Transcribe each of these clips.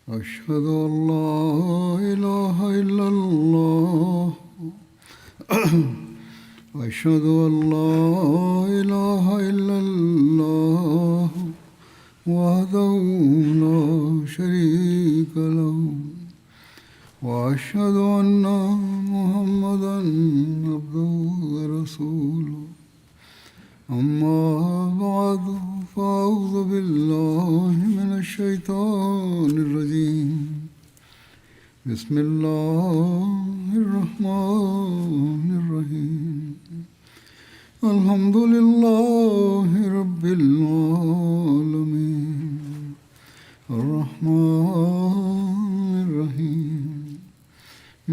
أشهد أن لا إله إلا الله أشهد أن لا إله إلا الله وحده لا شريك له وأشهد أن محمدا عبده ورسوله أما بعد فأعوذ بالله من الشيطان الرجيم بسم الله الرحمن الرحيم الحمد لله رب العالمين الرحمن الرحيم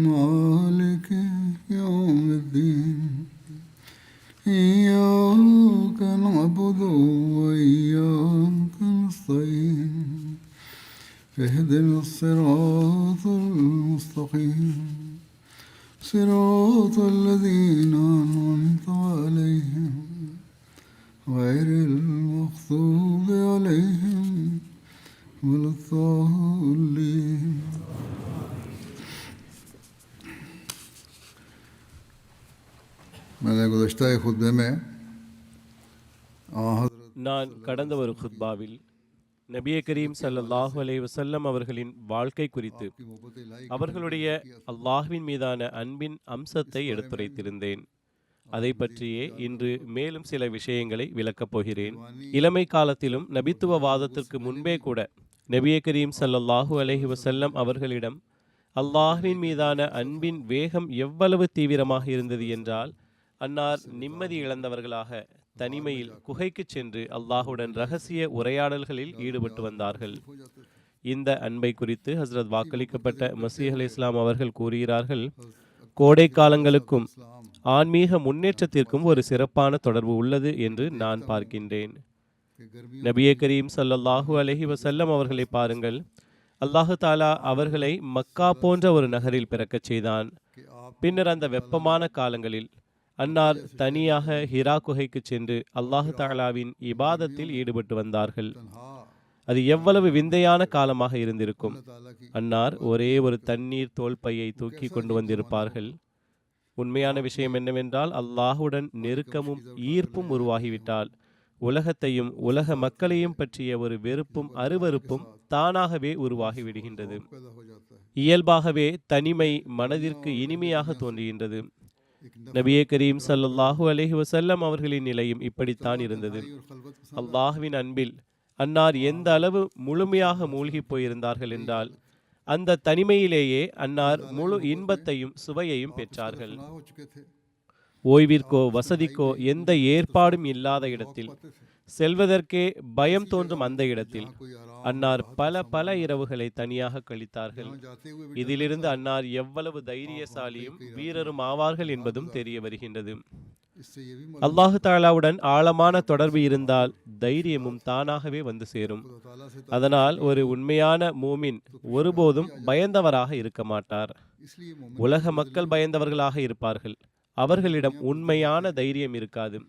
مالك يوم الدين إياك نعبد وإياك نستعين اهدنا الصراط المستقيم صراط الذين أنعمت عليهم غير المغضوب عليهم ولا الضالين. मैंने गुज़श्ता खुतबे में நான் கடந்த ஒரு குத்பாவில் நபியே கரீம் ஸல்லல்லாஹு அலைஹி வஸல்லம் அவர்களின் வாழ்க்கை குறித்து அவர்களுடைய அல்லாஹ்வின் மீதான அன்பின் அம்சத்தை எடுத்துரைத்திருந்தேன். அதை பற்றியே இன்று மேலும் சில விஷயங்களை விளக்கப் போகிறேன். இளமை காலத்திலும் நபித்துவ வாதத்திற்கு முன்பே கூட நபியே கரீம் ஸல்லல்லாஹு அலைஹி வஸல்லம் அவர்களிடம் அல்லாஹ்வின் மீதான அன்பின் வேகம் எவ்வளவு தீவிரமாக இருந்தது என்றால், அன்னார் நிம்மதி இழந்தவர்களாக தனிமையில் குகைக்கு சென்று அல்லாஹுடன் இரகசிய உரையாடல்களில் ஈடுபட்டு வந்தார்கள். இந்த அன்பை குறித்து ஹஸ்ரத் வாக்களிக்கப்பட்ட மசீஹ் அலைஹிஸ்ஸலாம் அவர்கள் கூறுகிறார்கள், கோடை காலங்களுக்கும் ஆன்மீக முன்னேற்றத்திற்கும் ஒரு சிறப்பான தொடர்பு உள்ளது என்று நான் பார்க்கின்றேன். நபியே கரீம் ஸல்லல்லாஹு அலைஹி வஸல்லம் அவர்களை பாருங்கள். அல்லாஹு தாலா அவர்களை மக்கா போன்ற ஒரு நகரில் பிறக்கச் செய்தான். பின்னர் அந்த வெப்பமான காலங்களில் அன்னார் தனியாக ஹிரா குகைக்கு சென்று அல்லாஹு தாலாவின் இபாதத்தில் ஈடுபட்டு வந்தார்கள். அது எவ்வளவு விந்தையான காலமாக இருந்திருக்கும். அன்னார் ஒரே ஒரு தண்ணீர் தோல்பையை தூக்கி கொண்டு வந்திருப்பார்கள். உண்மையான விஷயம் என்னவென்றால், அல்லாஹுடன் நெருக்கமும் ஈர்ப்பும் உருவாகிவிட்டால் உலகத்தையும் உலக மக்களையும் பற்றிய ஒரு வெறுப்பும் அருவருப்பும் தானாகவே உருவாகி விடுகின்றது. இயல்பாகவே தனிமை மனதிற்கு இனிமையாக தோன்றுகின்றது. நபியே கரீம் ஸல்லல்லாஹு அலைஹி வஸல்லம் அவர்களின் நிலையும் இப்படித்தான் இருந்தது. அல்லாஹ்வின் அன்பில் அன்னார் எந்த அளவு முழுமையாக மூழ்கி போயிருந்தார்கள் என்றால், அந்த தனிமையிலேயே அன்னார் முழு இன்பத்தையும் சுவையையும் பெற்றார்கள். ஓய்விற்கோ வசதிக்கோ எந்த ஏற்பாடும் இல்லாத இடத்தில், செல்வதற்கே பயம் தோன்றும் அந்த இடத்தில் அன்னார் பல இரவுகளை தனியாக கழித்தார்கள். இதிலிருந்து அன்னார் எவ்வளவு தைரியசாலியும் வீரரும் ஆவார்கள் என்பதும் தெரிய வருகின்றது. அல்லாஹு தாலாவுடன் ஆழமான தொடர்பு இருந்தால் தைரியமும் தானாகவே வந்து சேரும். அதனால் ஒரு உண்மையான மூமின் ஒருபோதும் பயந்தவராக இருக்க மாட்டார். உலக மக்கள் பயந்தவர்களாக இருப்பார்கள். அவர்களிடம் உண்மையான தைரியம் இருக்காது.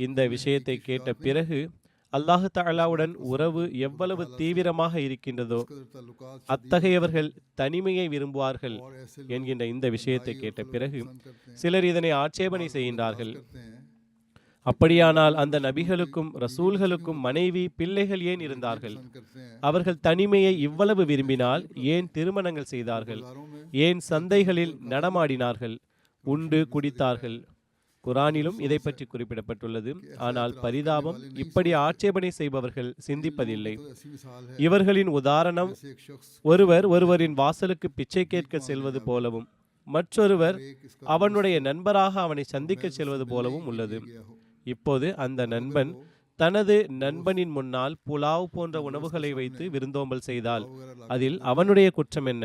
இந்த விஷயத்தை கேட்ட பிறகு அல்லாஹு தஆலாவுடன் உறவு எவ்வளவு தீவிரமாக இருக்கின்றதோ அத்தகையவர்கள் தனிமையை விரும்புவார்கள் என்கின்ற இந்த விஷயத்தை கேட்ட பிறகு சிலர் இதனை ஆட்சேபனை செய்கின்றார்கள். அப்படியானால் அந்த நபிகளுக்கும் ரசூல்களுக்கும் மனைவி பிள்ளைகள் ஏன் இருந்தார்கள்? அவர்கள் தனிமையை இவ்வளவு விரும்பினால் ஏன் திருமணங்கள் செய்தார்கள்? ஏன் சந்தைகளில் நடமாடினார்கள், உண்டு குடித்தார்கள்? குரானிலும் இதை பற்றி குறிப்பிடப்பட்டுள்ளது. ஆனால் பரிதாபம், இப்படி ஆட்சேபனை செய்பவர்கள் சிந்திப்பதில்லை. இவர்களின் உதாரணம், ஒருவரின் வாசலுக்கு பிச்சை கேட்க செல்வது போலவும் மற்றொருவர் அவனுடைய நண்பராக அவனை சந்திக்க செல்வது போலவும் உள்ளது. இப்போது அந்த நண்பன் தனது நண்பனின் முன்னால் புலாவ் போன்ற உணவுகளை வைத்து விருந்தோம்பல் செய்தால் அதில் அவனுடைய குற்றம் என்ன?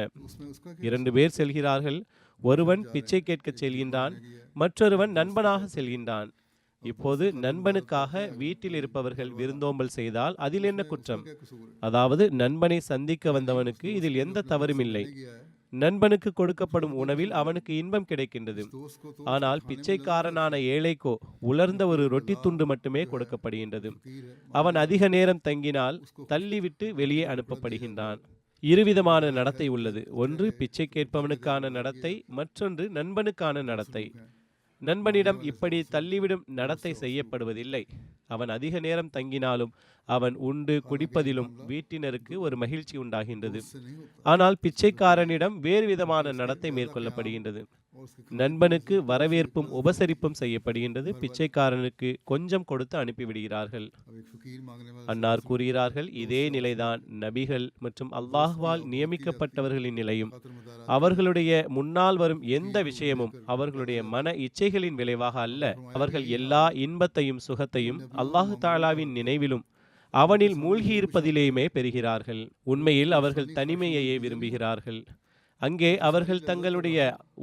2 பேர் செல்கிறார்கள். ஒருவன் பிச்சை கேட்க செல்கின்றான், மற்றொருவன் நண்பனாக செல்கின்றான். இப்போது நண்பனுக்காக வீட்டில் இருப்பவர்கள் விருந்தோம்பல் செய்தால் அதில் என்ன குற்றம்? அதாவது நண்பனை சந்திக்க வந்தவனுக்கு இதில் எந்த தவறும் இல்லை. நண்பனுக்கு கொடுக்கப்படும் உணவில் அவனுக்கு இன்பம் கிடைக்கின்றது. ஆனால் பிச்சைக்காரனான ஏழைக்கோ உலர்ந்த ஒரு ரொட்டி துண்டு மட்டுமே கொடுக்கப்படுகின்றது. அவன் அதிக நேரம் தங்கினால் தள்ளிவிட்டு வெளியே அனுப்பப்படுகின்றான். இருவிதமான நடத்தை உள்ளது. ஒன்று பிச்சை கேட்பவனுக்கான நடத்தை, மற்றொன்று நண்பனுக்கான நடத்தை. நண்பனிடம் இப்படி தள்ளிவிடும் நடத்தை செய்யப்படுவதில்லை. அவன் அதிக நேரம் தங்கினாலும் அவன் உண்டு குடிப்பதிலும் வீட்டினருக்கு ஒரு மகிழ்ச்சி உண்டாகின்றது. ஆனால் பிச்சைக்காரனிடம் வேறு விதமான நடத்தை மேற்கொள்ளப்படுகின்றது. நண்பனுக்கு வரவேற்பும் உபசரிப்பும் செய்யப்படுகின்றது. பிச்சைக்காரனுக்கு கொஞ்சம் கொடுத்து அனுப்பிவிடுகிறார்கள். அன்னார் கூறுகிறார்கள், இதே நிலைதான் நபிகள் மற்றும் அல்லாஹ்வால் நியமிக்கப்பட்டவர்களின் நிலையும். அவர்களுடைய முன்னால் வரும் எந்த விஷயமும் அவர்களுடைய மன இச்சைகளின் விளைவாக அல்ல. அவர்கள் எல்லா இன்பத்தையும் சுகத்தையும் அல்லாஹு தாலாவின் நினைவிலும் அவனில் மூழ்கி இருப்பதிலேயுமே பெறுகிறார்கள். உண்மையில் அவர்கள் தனிமையையே விரும்புகிறார்கள். அங்கே அவர்கள் தங்களுடைய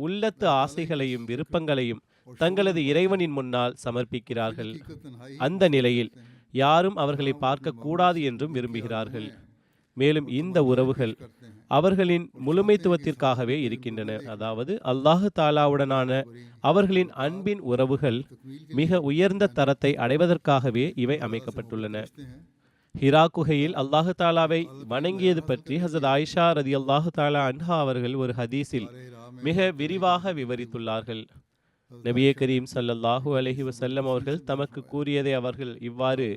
உள்ளத்து ஆசைகளையும் விருப்பங்களையும் தங்களது இறைவனின் முன்னால் சமர்ப்பிக்கிறார்கள். அந்த நிலையில் யாரும் அவர்களை பார்க்க கூடாது என்றும் விரும்புகிறார்கள். மேலும் இந்த உறவுகள் அவர்களின் முழுமைத்துவத்திற்காகவே இருக்கின்றன. அதாவது அல்லாஹு தாலாவுடனான அவர்களின் அன்பின் உறவுகள் மிக உயர்ந்த தரத்தை அடைவதற்காகவே இவை அமைக்கப்பட்டுள்ளன. ஹிரா குகையில் அல்லாஹு தாலாவை வணங்கியது பற்றி ஹசரத் ஆயிஷா ரதி அல்லாஹு தாலா அன்ஹா அவர்கள் ஒரு ஹதீஸில் மிக விரிவாக விவரித்துள்ளார்கள். நபியே கரீம் ஸல்லல்லாஹு அலைஹி வஸல்லம் அவர்கள் தமக்கு கூறியதை அவர்கள் இவ்வாறு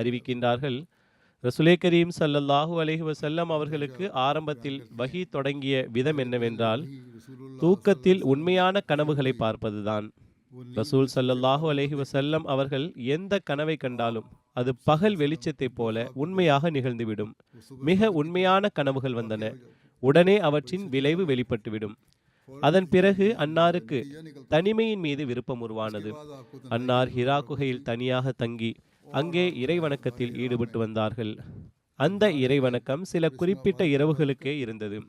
அறிவிக்கின்றார்கள். ரசூலே கரீம் ஸல்லல்லாஹு அலைஹி வஸல்லம் அவர்களுக்கு ஆரம்பத்தில் வஹி தொடங்கிய விதம் என்னவென்றால், தூக்கத்தில் உண்மையான கனவுகளை பார்ப்பதுதான். ரசூல் ஸல்லல்லாஹு அலைஹி வஸல்லம் அவர்கள் எந்த கனவை கண்டாலும் அது பகல் வெளிச்சத்தை போல உண்மையாக நிகழ்ந்துவிடும். மிக உண்மையான கனவுகள் வந்தன. உடனே அவற்றின் விளைவு வெளிப்பட்டுவிடும். அதன் பிறகு அன்னாருக்கு தனிமையின் மீது விருப்பம் உருவானது. அன்னார் ஹிரா குகையில் தனியாக தங்கி அங்கே இறைவணக்கத்தில் ஈடுபட்டு வந்தார்கள். அந்த இறைவணக்கம் சில குறிப்பிட்ட இரவுகளுக்கே இருந்தது.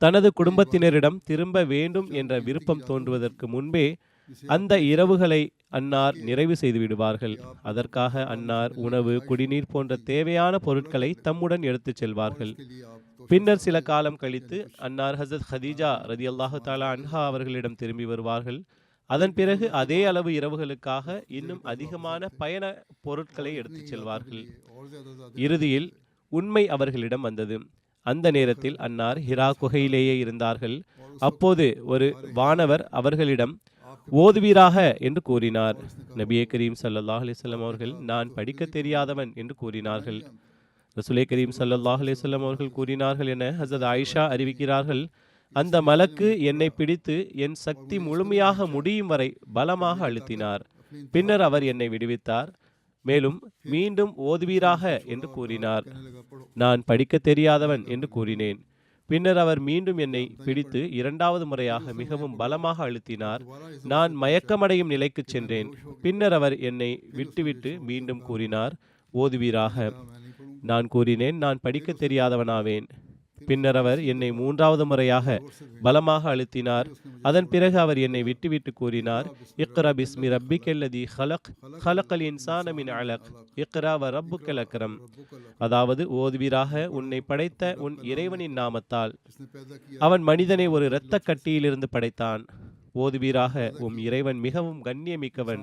தனது குடும்பத்தினரிடம் திரும்ப வேண்டும் என்ற விருப்பம் தோன்றுவதற்கு முன்பே அந்த இரவுகளை அன்னார் நிறைவு செய்து விடுவார்கள். அதற்காக அன்னார் உணவு, குடிநீர் போன்ற தேவையான பொருட்களை தம்முடன் எடுத்துச் செல்வார்கள். பின்னர் சில காலம் கழித்து அன்னார் ஹசரத் ஹதீஜா ரதி அல்லாஹு தாலா அன்ஹா அவர்களிடம் திரும்பி வருவார்கள். அதன் பிறகு அதே அளவு இரவுகளுக்காக இன்னும் அதிகமான பயண பொருட்களை எடுத்துச் செல்வார்கள். இறுதியில் உண்மை அவர்களிடம் வந்தது. அந்த நேரத்தில் அன்னார் ஹிரா குகையிலேயே இருந்தார்கள். அப்போது ஒரு வானவர் அவர்களிடம் ஓதுவீராக என்று கூறினார். நபியே கரீம் ஸல்லல்லாஹு அலைஹி வஸல்லம் அவர்கள், நான் படிக்க தெரியாதவன் என்று கூறினார்கள். ரசூலே கரீம் ஸல்லல்லாஹு அலைஹி வஸல்லம் அவர்கள் கூறினார்கள் என ஹஸரத் ஆயிஷா அறிவிக்கிறார்கள். அந்த மலக்கு என்னை பிடித்து என் சக்தி முழுமையாக முடியும் வரை பலமாக அழுத்தினார். பின்னர் அவர் என்னை விடுவித்தார். மேலும் மீண்டும் ஓதுவீராக என்று கூறினார். நான் படிக்க தெரியாதவன் என்று கூறினேன். பின்னர் அவர் மீண்டும் என்னை பிடித்து இரண்டாவது முறையாக மிகவும் பலமாக அழுத்தினார். நான் மயக்கமடையும் நிலைக்கு சென்றேன். பின்னர் அவர் என்னை விட்டுவிட்டு மீண்டும் கூறினார், ஓதுவீராக. நான் கூறினேன், நான் படிக்க தெரியாதவனாவேன். பின்னர் அவர் என்னை மூன்றாவது முறையாக பலமாக அழுத்தினார். அதன் பிறகு அவர் என்னை விட்டுவிட்டு கூறினார், இக்ரா பிஸ்மி ரப்பிக்கல்லதி ஹலக் ஹலக்கல் இன்சான மின் அலக் இக்ரா வ ரப்புக்கல் அக்ரம். அதாவது, ஓதுவீராக, உன்னை படைத்த உன் இறைவனின் நாமத்தால். அவன் மனிதனை ஒரு இரத்த கட்டியிலிருந்து படைத்தான். ஓதுவீராக, உம் இறைவன் மிகவும் கண்ணியமிக்கவன்.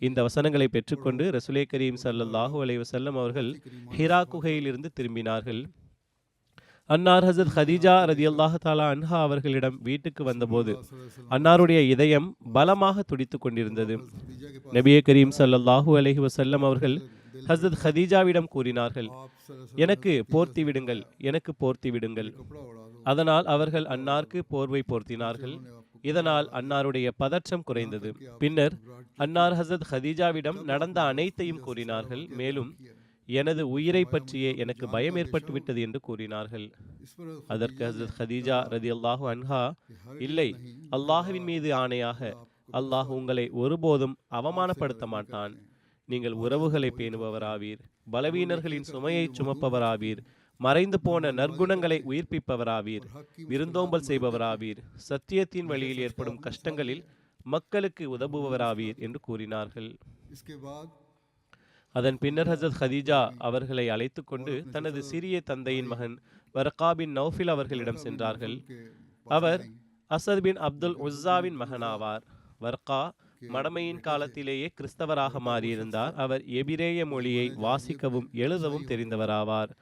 இந்த வசனங்களை பெற்றுக்கொண்டு ரசூலே கரீம் ஸல்லல்லாஹு அலைஹி வஸல்லம் அவர்கள் ஹிரா குகையிலிருந்து திரும்பினார்கள். அன்னார் ஹஸரத் ஹதீஜா ரதியல்லாஹு தஆலா அன்ஹா அவர்களிடம் வீட்டுக்கு வந்தபோது அன்னாருடைய இதயம் பலமாக துடித்து கொண்டிருந்தது. நபியே கரீம் ஸல்லல்லாஹு அலைஹி வஸல்லம் அவர்கள் ஹஸரத் ஹதீஜாவிடம் கூறினார்கள், எனக்கு போர்த்தி விடுங்கள், எனக்கு போர்த்தி விடுங்கள். அதனால் அவர்கள் அன்னாருக்கு போர்வை போர்த்தினார்கள். இதனால் அன்னாருடைய பதற்றம் குறைந்தது. பின்னர் அன்னார் ஹஸரத் ஹதீஜாவிடம் நடந்த அனைத்தையும் கூறினார்கள். மேலும் எனது உயிரை பற்றியே எனக்கு பயம் ஏற்பட்டு விட்டது என்று கூறினார்கள். அதற்கு ஹஸரத் ஹதீஜா ரதியல்லாஹு அன்ஹா, இல்லை, அல்லாஹ்வின் மீது ஆணையாக, அல்லாஹ் உங்களை ஒருபோதும் அவமானப்படுத்த மாட்டான். நீங்கள் உறவுகளை பேணுபவராவீர், பலவீனர்களின் சுமையை சுமப்பவராவீர், மறைந்து போன நற்குணங்களை உயிர்ப்பிப்பவராவீர், விருந்தோம்பல் செய்பவராவீர், சத்தியத்தின் வழியில் ஏற்படும் கஷ்டங்களில் மக்களுக்கு உதவுபவராவீர் என்று கூறினார்கள். அதன் பின்னர் ஹஸரத் ஹதீஜா அவர்களை அழைத்து கொண்டு தனது சிறிய தந்தையின் மகன் வர்கா பின் நௌஃபில் அவர்களிடம் சென்றார்கள். அவர் அசத் பின் அப்துல் உஸ்ஸாவின் மகனாவார். வர்கா மடமையின் காலத்திலேயே கிறிஸ்தவராக மாறியிருந்தார். அவர் எபிரேய மொழியை வாசிக்கவும் எழுதவும் தெரிந்தவராவார்.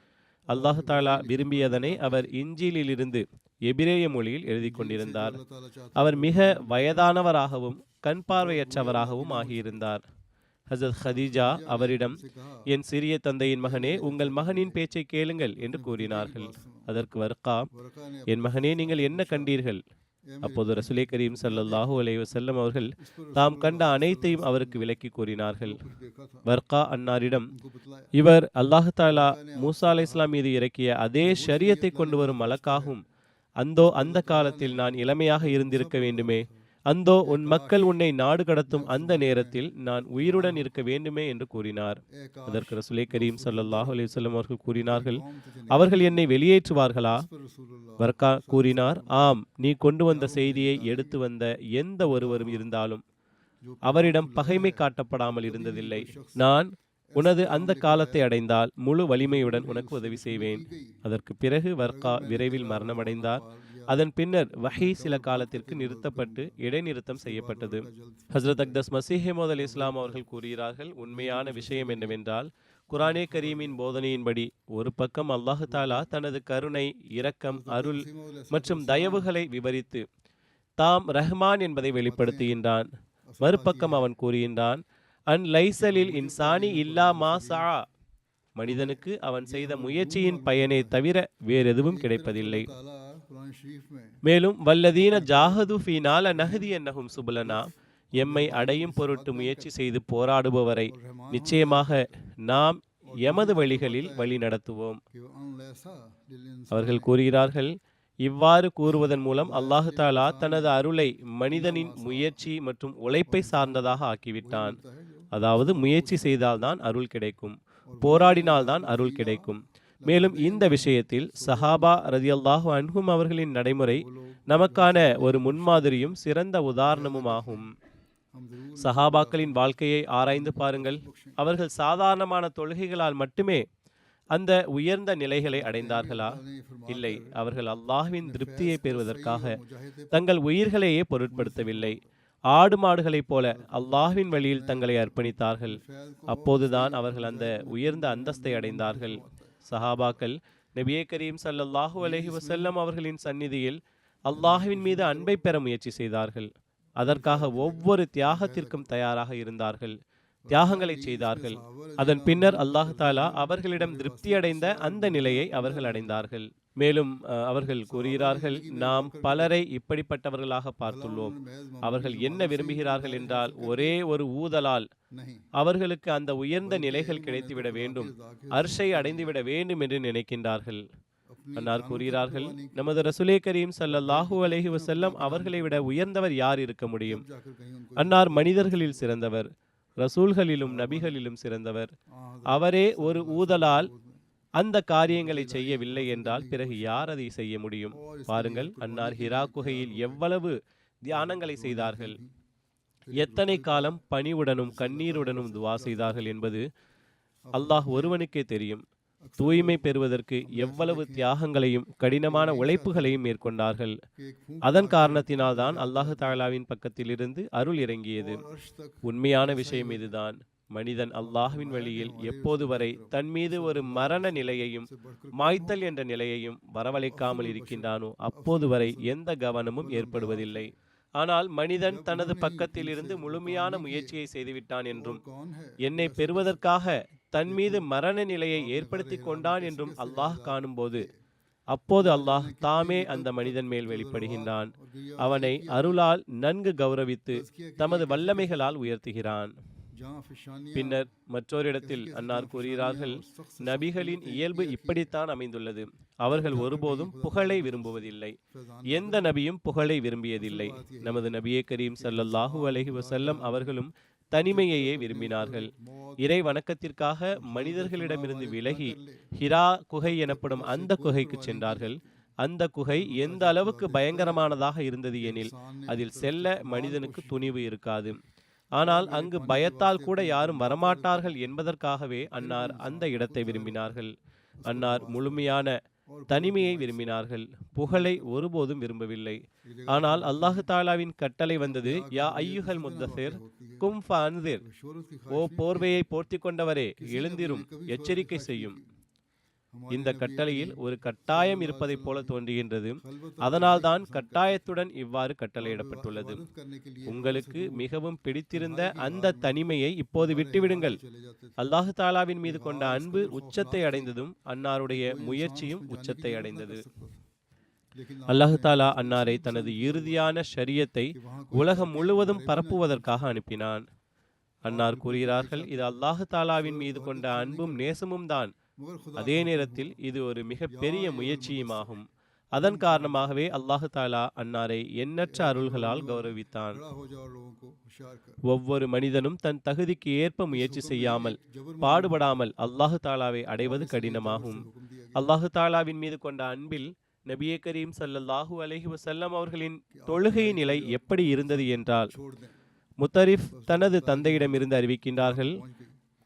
அல்லாஹு தாலா விரும்பியதனை அவர் இஞ்சிலிலிருந்து எபிரேய மொழியில் எழுதி கொண்டிருந்தார். அவர் மிக வயதானவராகவும் கண் பார்வையற்றவராகவும் ஆகியிருந்தார். ஹசரத் ஹதீஜா அவரிடம், என் சிறிய தந்தையின் மகனே, உங்கள் மகனின் பேச்சை கேளுங்கள் என்று கூறினார்கள். அதற்கு வர்கா, என் மகனே, நீங்கள் என்ன கண்டீர்கள்? அப்போது ரசூலே கரீம் ஸல்லல்லாஹு அலைஹி வஸல்லம் அவர்கள் தாம் கண்ட அனைத்தையும் அவருக்கு விளக்கி கூறினார்கள். வர்கா அன்னாரிடம், இவர் அல்லாஹ் தாலா மூசா அலைஹிஸ்ஸலாம் மீது இறக்கிய அதே ஷரியத்தை கொண்டு வரும் மலக்காகும். அந்தோ அந்த காலத்தில் நான் இளமையாக இருந்திருக்க வேண்டுமே. அந்தோ உன் மக்கள் உன்னை நாடு கடத்தும் அந்த நேரத்தில் நான் உயிருடன் இருக்க வேண்டுமே என்று கூறினார். அதற்கு ரசூலே கரீம் ஸல்லல்லாஹு அலைஹி வஸல்லம் அவர்கள் கூறினார்கள், அவர்கள் என்னை வெளியேற்றுவார்களா? வர்கா கூறினார், ஆம், நீ கொண்டு வந்த செய்தியை எடுத்து வந்த எந்த ஒருவரும் இருந்தாலும் அவரிடம் பகைமை காட்டப்படாமல் இருந்ததில்லை. நான் உனது அந்த காலத்தை அடைந்தால் முழு வலிமையுடன் உனக்கு உதவி செய்வேன். அதற்கு பிறகு வர்கா விரைவில் மரணமடைந்தார். அதன் பின்னர் வஹி சில காலத்திற்கு நிறுத்தப்பட்டு இடைநிறுத்தம் செய்யப்பட்டது. ஹஸ்ரத் அக்தஸ் மசீஹ் மவ்ஊத் அலைஹிஸ்ஸலாம் அவர்கள் கூறுகிறார்கள், உண்மையான விஷயம் என்னவென்றால், குர்ஆனே கரீமின் போதனையின்படி ஒரு பக்கம் அல்லாஹு தாலா தனது கருணை, இரக்கம், அருள் மற்றும் தயவுகளை விவரித்து தாம் ரஹ்மான் என்பதை வெளிப்படுத்துகின்றான். மறுபக்கம் அவன் கூறுகின்றான், அன் லைசலில் இன்சானி இல்லா மா சா, மனிதனுக்கு அவன் செய்த முயற்சியின் பயனை தவிர வேறெதுவும் கிடைப்பதில்லை. மேலும் வல்லதீன ஜாஹது ஃபீனா லநஹ்தியன்னஹும் சுபுலனா, எம்மை அடையும் பொருட்டு முயற்சி செய்து போராடுபவரை நிச்சயமாக நாம் எமது வழிகளில் வழி நடத்துவோம். அவர்கள் கூறுகிறார்கள், இவ்வாறு கூறுவதன் மூலம் அல்லாஹு தாலா தனது அருளை மனிதனின் முயற்சி மற்றும் உழைப்பை சார்ந்ததாக ஆக்கிவிட்டான். அதாவது முயற்சி செய்தால்தான் அருள் கிடைக்கும், போராடினால்தான் அருள் கிடைக்கும். மேலும் இந்த விஷயத்தில் சஹாபா ரதியல்லாஹு அன்ஹும் அவர்களின் நடைமுறை நமக்கான ஒரு முன்மாதிரியும் சிறந்த உதாரணமும் ஆகும். சஹாபாக்களின் வாழ்க்கையை ஆராய்ந்து பாருங்கள். அவர்கள் சாதாரணமான தொழுகைகளால் மட்டுமே அந்த உயர்ந்த நிலைகளை அடைந்தார்களா? இல்லை, அவர்கள் அல்லாஹ்வின் திருப்தியை பெறுவதற்காக தங்கள் உயிர்களையே பொருட்படுத்தவில்லை. ஆடு மாடுகளைப் போல அல்லாஹ்வின் வழியில் தங்களை அர்ப்பணித்தார்கள். அப்போதுதான் அவர்கள் அந்த உயர்ந்த அந்தஸ்தை அடைந்தார்கள். சஹாபாக்கள் நபியே கரீம் ஸல்லல்லாஹு அலைஹி வஸல்லம் அவர்களின் சந்நிதியில் அல்லாஹ்வின் மீது அன்பை பெற முயற்சி செய்தார்கள். அதற்காக ஒவ்வொரு தியாகத்திற்கும் தயாராக இருந்தார்கள், தியாகங்களை செய்தார்கள். அதன் பின்னர் அல்லாஹ் தாலா அவர்களிடம் திருப்தி அடைந்த அந்த நிலையை அவர்கள் அடைந்தார்கள். மேலும் அவர்கள் கூறுகிறார்கள், நாம் பலரை இப்படிப்பட்டவர்களாக பார்த்துள்ளோம். அவர்கள் என்ன விரும்புகிறார்கள் என்றால், ஒரே ஒரு ஊதலால் அவர்களுக்கு அந்த உயர்ந்த நிலைகள் கிடைத்துவிட வேண்டும், அர்ஷை அடைந்துவிட வேண்டும் என்று நினைக்கின்றார்கள். அன்னார் கூறுகிறார்கள், நமது ரசூலே கரீம் ஸல்லல்லாஹு அலைஹி வஸல்லம் அவர்களை விட உயர்ந்தவர் யார் இருக்க முடியும்? அன்னார் மனிதர்களில் சிறந்தவர், ரசூல்களிலும் நபிகளிலும் சிறந்தவர். அவரே ஒரு ஊதலால் அந்த காரியங்களை செய்யவில்லை என்றால் பிறகு யார் அதை செய்ய முடியும்? பாருங்கள், அன்னார் ஹிரா குகையில் எவ்வளவு தியானங்களை செய்தார்கள், எத்தனை காலம் பணிவுடனும் கண்ணீருடனும் துவா செய்தார்கள் என்பது அல்லாஹ் ஒருவனுக்கே தெரியும். தூய்மை பெறுவதற்கு எவ்வளவு தியாகங்களையும் கடினமான உழைப்புகளையும் மேற்கொண்டார்கள். அதன் காரணத்தினால் தான் அல்லாஹு தஆலாவின் பக்கத்திலிருந்து அருள் இறங்கியது. உண்மையான விஷயம் இதுதான். மனிதன் அல்லாஹ்வின் வழியில் எப்போது வரை தன் மீது ஒரு மரண நிலையையும் மாய்த்தல் என்ற நிலையையும் வரவழைக்காமல் இருக்கின்றானோ அப்போது வரை எந்த கவனமும் ஏற்படுவதில்லை. ஆனால் மனிதன் தனது பக்கத்தில் இருந்து முழுமையான முயற்சியை செய்துவிட்டான் என்றும், என்னை பெறுவதற்காக தன் மீது மரண நிலையை ஏற்படுத்தி கொண்டான் என்றும் அல்லாஹ் காணும்போது, அப்போது அல்லாஹ் தாமே அந்த மனிதன் மேல் வெளிப்படுகின்றான். அவனை அருளால் நன்கு கௌரவித்து தமது வல்லமைகளால் உயர்த்துகிறான். பின்னர் மற்றொரு இடத்தில் அன்னார் கூறுகிறார்கள், நபிகளின் இயல்பு இப்படித்தான் அமைந்துள்ளது. அவர்கள் ஒருபோதும் புகழை விரும்புவதில்லை. எந்த நபியும் புகழை விரும்பியதில்லை. நமது நபியே கரீம் ஸல்லல்லாஹு அலைஹி வஸல்லம் அவர்களும் தனிமையையே விரும்பினார்கள். இறை வணக்கத்திற்காக மனிதர்களிடமிருந்து விலகி ஹிரா குகை எனப்படும் அந்த குகைக்கு சென்றார்கள். அந்த குகை எந்த அளவுக்கு பயங்கரமானதாக இருந்தது எனில் அதில் செல்ல மனிதனுக்கு துணிவு இருக்காது. ஆனால் அங்கு பயத்தால் கூட யாரும் வரமாட்டார்கள் என்பதற்காகவே அன்னார் அந்த இடத்தை விரும்பினார்கள். அன்னார் முழுமையான தனிமையை விரும்பினார்கள், புகழை ஒருபோதும் விரும்பவில்லை. ஆனால் அல்லாஹு தாலாவின் கட்டளை வந்தது, யா ஐயுஹல் முத்தஸிர் கும் ஃபஅன்திர், ஓ போர்வையை போர்த்தி கொண்டவரே எழுந்திரும், எச்சரிக்கை செய்யும். இந்த கட்டளையில் ஒரு கட்டாயம் இருப்பதைப் போல தோன்றுகின்றது. அதனால்தான் கட்டாயத்துடன் இவ்வாறு கட்டளையிடப்பட்டுள்ளது. உங்களுக்கு மிகவும் பிடித்திருந்த அந்த தனிமையை இப்போது விட்டுவிடுங்கள். அல்லாஹு தாலாவின் மீது கொண்ட அன்பு உச்சத்தை அடைந்ததும் அன்னாருடைய முயற்சியும் உச்சத்தை அடைந்தது. அல்லாஹு தாலா அன்னாரை தனது இறுதியான ஷரியத்தை உலகம் முழுவதும் பரப்புவதற்காக அனுப்பினான். அன்னார் கூறுகிறார்கள், இது அல்லாஹு தாலாவின் மீது கொண்ட அன்பும் நேசமும் தான். அதே நேரத்தில் இது ஒரு மிக பெரிய முயற்சியுமாகும். அதன் காரணமாகவே அல்லாஹு தாலா அன்னாரை எண்ணற்ற அருள்களால் கௌரவித்தான். ஒவ்வொரு மனிதனும் தன் தகுதிக்கு ஏற்ப முயற்சி செய்யாமல் பாடுபடாமல் அல்லாஹு தாலாவை அடைவது கடினமாகும். அல்லாஹு தாலாவின் மீது கொண்ட அன்பில் நபியே கரீம் ஸல்லல்லாஹு அலைஹி வஸல்லம் அவர்களின் தொழுகை நிலை எப்படி இருந்தது என்றால், முத்தரிஃப் தனது தந்தையிடமிருந்து அறிவிக்கின்றார்கள்,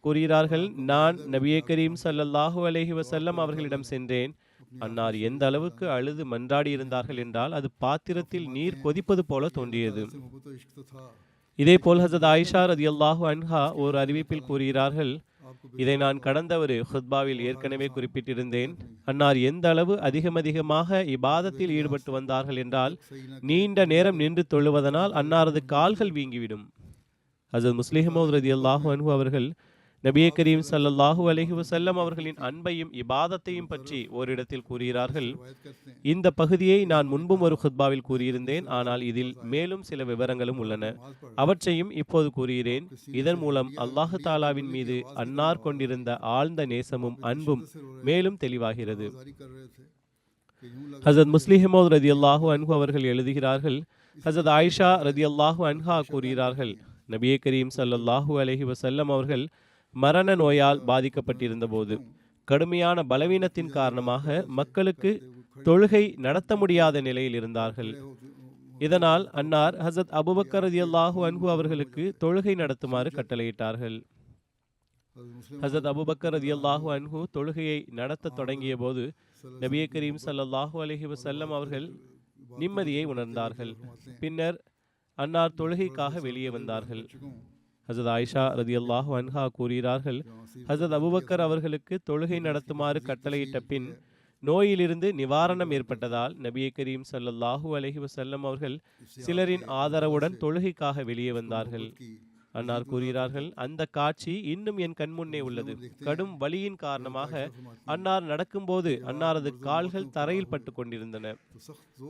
கூறுகிறார்கள், நான் நபியே கரீம் ஸல்லல்லாஹு அலைஹி வஸல்லம் அவர்களிடம் சென்றேன். அன்னார் எந்த அளவுக்கு அழுது மன்றாடி இருந்தார்கள் என்றால் அது பாத்திரத்தில் நீர் கொதிப்பது போல தோன்றியது. இதேபோல் ஹஸரத் ஆயிஷா ரதியல்லாஹு அன்ஹா ஒரு அறிவிப்பில் கூறுகிறார்கள், இதை நான் கடந்த ஒரு ஹுத்பாவில் ஏற்கனவே குறிப்பிட்டிருந்தேன். அன்னார் எந்த அளவு அதிகமாக இபாதத்தில் ஈடுபட்டு வந்தார்கள் என்றால் நீண்ட நேரம் நின்று தொழுவதனால் அன்னாரது கால்கள் வீங்கிவிடும். ஹஸரத் முஸ்லிம் மௌத் ரதியல்லாஹு அன்ஹு அவர்கள் நபியே கரீம் ஸல்லல்லாஹு அலைஹி வஸல்லம் அவர்களின் அன்பையும் இபாதத்தையும் பற்றி ஓரிடத்தில் கூறுகிறார்கள், இந்த பகுதியை நான் முன்பும் ஒரு ஹுத்பாவில் கூறியிருந்தேன், ஆனால் இதில் மேலும் சில விவரங்களும் உள்ளன. அவற்றையும் இப்போது கூறுகிறேன். இதன் மூலம் அல்லாஹு தாலாவின் மீது அன்னார் கொண்டிருந்த ஆழ்ந்த நேசமும் அன்பும் மேலும் தெளிவாகிறது. ஹஸரத் முஸ்லிம் மௌத் ரதியல்லாஹு அன்ஹு அவர்கள் எழுதுகிறார்கள், ஹஸரத் ஆயிஷா ரதியல்லாஹு அன்ஹா கூறுகிறார்கள், நபியே கரீம் ஸல்லல்லாஹு அலைஹி வஸல்லம் அவர்கள் மரண நோயால் பாதிக்கப்பட்டிருந்த போது கடுமையான பலவீனத்தின் காரணமாக மக்களுக்கு தொழுகை நடத்த முடியாத நிலையில் இருந்தார்கள். இதனால் அன்னார் ஹஸரத் அபூபக்கர் ரலியல்லாஹு அன்ஹு அவர்களுக்கு தொழுகை நடத்துமாறு கட்டளையிட்டார்கள். ஹஸரத் அபூபக்கர் ரலியல்லாஹு அன்ஹு தொழுகையை நடத்த தொடங்கிய போது நபியே கரீம் ஸல்லல்லாஹு அலைஹி வஸல்லம் அவர்கள் நிம்மதியை உணர்ந்தார்கள். பின்னர் அன்னார் தொழுகைக்காக வெளியே வந்தார்கள். ஹஸரத் ஆயிஷா ரதியல்லாஹு அன்ஹா கூறுகிறார்கள், ஹஸரத் அபூபக்கர் அவர்களுக்கு தொழுகை நடத்துமாறு கட்டளையிட்ட பின் நோயிலிருந்து நிவாரணம் ஏற்பட்டதால் நபியே கரீம் ஸல்லல்லாஹு அலைஹி வஸல்லம் அவர்கள் சிலரின் ஆதரவுடன் தொழுகைக்காக வெளியே வந்தார்கள். அன்னார் கூறுகிறார்கள், அந்த காட்சி இன்னும் என் கண்முன்னே உள்ளது. கடும் வலியின் காரணமாக அன்னார் நடக்கும்போது அன்னாரது கால்கள் தரையில் பட்டு கொண்டிருந்தன.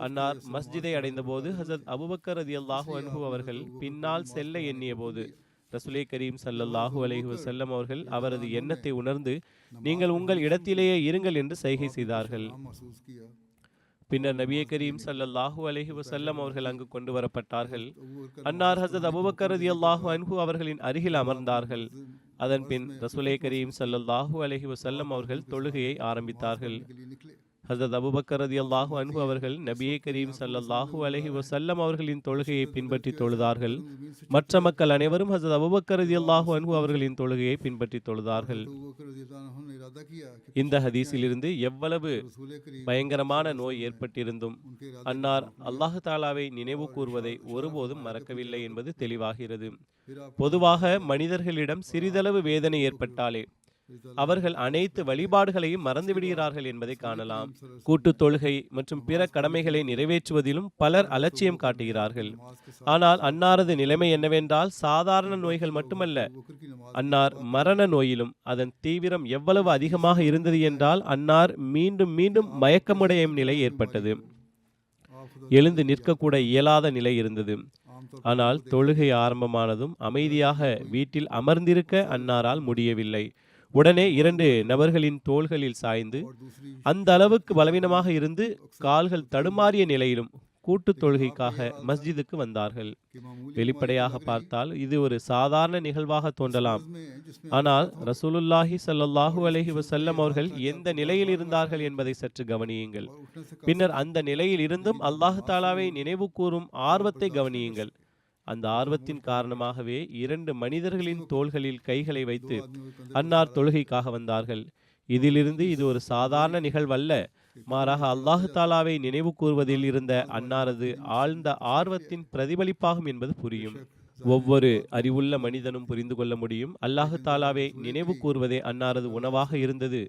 அன்னார் மஸ்ஜிதை அடைந்த போது ஹஸரத் அபூபக்கர் ரலியல்லாஹு அன்ஹு அவர்கள் பின்னால் செல்ல எண்ணிய போது ரசூலே கரீம் ஸல்லல்லாஹு அலைஹி வஸல்லம் அவர்கள் அவரது எண்ணத்தை உணர்ந்து, நீங்கள் உங்கள் இடத்திலேயே இருங்கள் என்று சைகை செய்தார்கள். பின்னர் நபியே கரீம் ஸல்லல்லாஹு அலைஹி வஸல்லம் அவர்கள் அங்கு கொண்டு வரப்பட்டார்கள். அன்னார் ஹஸரத் அபூபக்கர் ரலியல்லாஹு அன்ஹு அவர்களின் அருகில் அமர்ந்தார்கள். அதன் பின் ரசூலே கரீம் ஸல்லல்லாஹு அலைஹி வஸல்லம் அவர்கள் தொழுகையை ஆரம்பித்தார்கள். ஹஸரத் அபூபக்கர் ரலியல்லாஹு அன்ஹு அவர்கள் நபியே கரீம் ஸல்லல்லாஹு அலைஹி வஸல்லம் அவர்களின் தொழுகையை பின்பற்றி தொழுதார்கள். மற்ற மக்கள் அனைவரும் ஹஸரத் அபூபக்கர் ரலியல்லாஹு அன்ஹு அவர்களின் தொழுகையை பின்பற்றி தொழுதார்கள். இந்த ஹதீஸிலிருந்து எவ்வளவு பயங்கரமான நோய் ஏற்பட்டிருந்தும் அன்னார் அல்லாஹு தாலாவை நினைவு கூர்வதை ஒருபோதும் மறக்கவில்லை என்பது தெளிவாகிறது. பொதுவாக மனிதர்களிடம் சிறிதளவு வேதனை ஏற்பட்டாலே அவர்கள் அனைத்து வழிபாடுகளையும் மறந்துவிடுகிறார்கள் என்பதை காணலாம். கூட்டு தொழுகை மற்றும் பிற கடமைகளை நிறைவேற்றுவதிலும் பலர் அலட்சியம் காட்டுகிறார்கள். ஆனால் அன்னாரது நிலைமை என்னவென்றால் சாதாரண நோய்கள் மட்டுமல்ல, அன்னார் மரண நோயிலும் அதன் தீவிரம் எவ்வளவு அதிகமாக இருந்தது என்றால் அன்னார் மீண்டும் மீண்டும் மயக்கமுடையும் நிலை ஏற்பட்டது. எழுந்து நிற்கக்கூட இயலாத நிலை இருந்தது. ஆனால் தொழுகை ஆரம்பமானதும் அமைதியாக வீட்டில் அமர்ந்திருக்க அன்னாரால் முடியவில்லை. உடனே 2 நபர்களின் தோள்களில் சாய்ந்து அந்த அளவுக்கு பலவீனமாக இருந்து கால்கள் தடுமாறிய நிலையிலும் கூட்டு தொழுகைக்காக மஸ்ஜிதுக்கு வந்தார்கள். வெளிப்படையாக பார்த்தால் இது ஒரு சாதாரண நிகழ்வாக தோன்றலாம். ஆனால் ரசூலுல்லாஹி ஸல்லல்லாஹு அலைஹி வஸல்லம் அவர்கள் எந்த நிலையில் இருந்தார்கள் என்பதை சற்று கவனியுங்கள். பின்னர் அந்த நிலையில் இருந்தும் அல்லாஹ் தாலாவை நினைவு கூறும் ஆர்வத்தை கவனியுங்கள். அந்த ஆர்வத்தின் காரணமாகவே 2 மனிதர்களின் தோள்களில் கைகளை வைத்து அன்னார் தொழுகைக்காக வந்தார்கள். இதிலிருந்து இது ஒரு சாதாரண நிகழ்வல்ல, மாறாக அல்லாஹு தாலாவை நினைவு கூறுவதில் இருந்த அன்னாரது ஆழ்ந்த ஆர்வத்தின் பிரதிபலிப்பாகும் என்பது புரியும். ஒவ்வொரு அறிவுள்ள மனிதனும் புரிந்து கொள்ள முடியும், அல்லாஹு தாலாவை நினைவு கூறுவதே அன்னாரது உணவாக இருந்தது.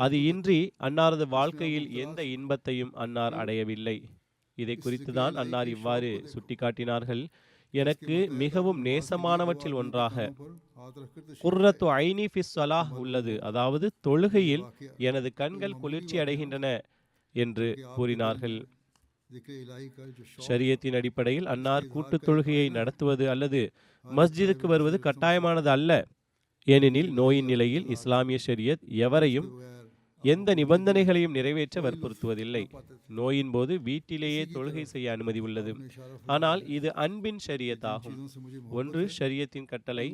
அது இன்றி அன்னாரது வாழ்க்கையில் எந்த இன்பத்தையும் அன்னார் அடையவில்லை. இதை குறித்துதான் அன்னார் இவ்வாறு சுட்டிக்காட்டினார்கள். எனக்கு மிகவும் நேசமானவற்றில் ஒன்றாக குர்ரத்து ஐனி ஃபிஸ் ஸலாஹ் உள்ளது, அதாவது தொழுகையில் எனது கண்கள் குளிர்ச்சி அடைகின்றன என்று கூறினார்கள். ஷரியத்தின் அடிப்படையில் அன்னார் கூட்டு தொழுகையை நடத்துவது அல்லது மஸ்ஜிதுக்கு வருவது கட்டாயமானது அல்ல. ஏனெனில் நோயின் நிலையில் இஸ்லாமிய ஷரியத் எவரையும் எந்த நிபந்தனைகளையும் நிறைவேற்ற வற்புறுத்துவதில்லை. நோயின் போது வீட்டிலேயே தொழுகை செய்ய அனுமதி உள்ளது. ஆனால் இது அன்பின் ஷரியத் ஆகும். ஒன்று ஷரியத்தின் கட்டளை,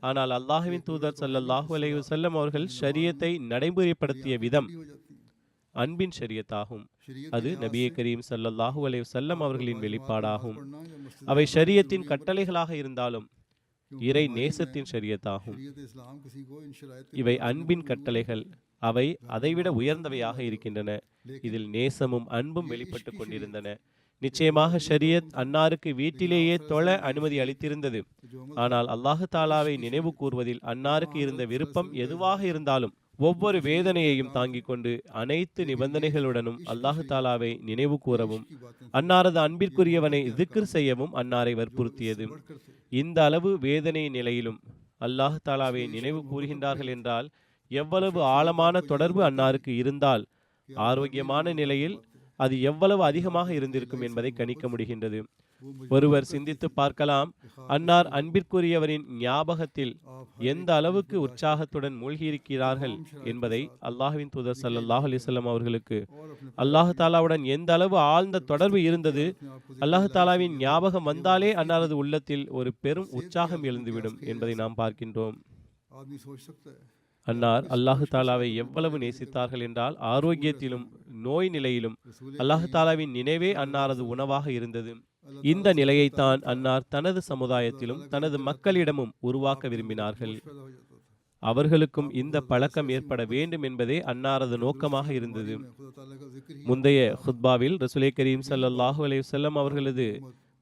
ஆனால் அல்லாஹ்வின் தூதர் ஸல்லல்லாஹு அலைஹி வஸல்லம் அவர்கள் ஷரியத்தை நடைமுறைப்படுத்திய விதம் அன்பின் ஷரியத் ஆகும். அது நபியே கரீம் ஸல்லல்லாஹு அலைஹி வஸல்லம் அவர்களின் வெளிப்பாடாகும். அவை ஷரியத்தின் கட்டளைகளாக இருந்தாலும் இறை நேசத்தின் ஷரியத் ஆகும். இவை அன்பின் கட்டளைகள். அவை அதைவிட உயர்ந்தவையாக இருக்கின்றன. இதில் நேசமும் அன்பும் வெளிப்பட்டு கொண்டிருந்தன. நிச்சயமாக ஷரியத் அன்னாருக்கு வீட்டிலேயே தொழ அனுமதி அளித்திருந்தது. ஆனால் அல்லாஹு தாலாவை நினைவு கூர்வதில் அன்னாருக்கு இருந்த விருப்பம் எதுவாக இருந்தாலும் ஒவ்வொரு வேதனையையும் தாங்கிக் கொண்டு அனைத்து நிபந்தனைகளுடனும் அல்லாஹு தாலாவை நினைவு கூறவும் அன்னாரது அன்பிற்குரியவனை திக்ர் செய்யவும் அன்னாரை வற்புறுத்தியது. இந்த அளவு வேதனை நிலையிலும் அல்லாஹு தாலாவை நினைவு கூறுகின்றார்கள் என்றால் எவ்வளவு ஆழமான தொடர்பு அன்னாருக்கு இருந்தால் ஆரோக்கியமான நிலையில் அது எவ்வளவு அதிகமாக இருந்திருக்கும் என்பதை கணிக்க முடிகின்றது. ஒருவர் சிந்தித்து பார்க்கலாம், அன்னார் அன்பிற்குரியவரின் ஞாபகத்தில் எந்த அளவுக்கு உற்சாகத்துடன் மூழ்கியிருக்கிறார்கள் என்பதை. அல்லாஹ்வின் தூதர் ஸல்லல்லாஹு அலைஹி வஸல்லம் அவர்களுக்கு அல்லாஹ் தாலாவுடன் எந்த அளவு ஆழ்ந்த தொடர்பு இருந்தது. அல்லாஹ் தாலாவின் ஞாபகம் வந்தாலே அன்னாரது உள்ளத்தில் ஒரு பெரும் உற்சாகம் எழுந்துவிடும் என்பதை நாம் பார்க்கின்றோம். அன்னார் அல்லாஹு தாலாவை எவ்வளவு நேசித்தார்கள் என்றால் ஆரோக்கியத்திலும் நோய் நிலையிலும் அல்லாஹு தாலாவின் நினைவே அன்னாரது உணவாக இருந்தது. இந்த நிலையைத்தான் அன்னார் தனது சமுதாயத்திலும் தனது மக்களிடமும் உருவாக்க விரும்பினார்கள். அவர்களுக்கும் இந்த பழக்கம் ஏற்பட வேண்டும் என்பதே அன்னாரது நோக்கமாக இருந்தது. முந்தைய ஹுத்பாவில் ரசூலே கரீம் ஸல்லல்லாஹு அலைஹி வஸல்லம் அவர்களது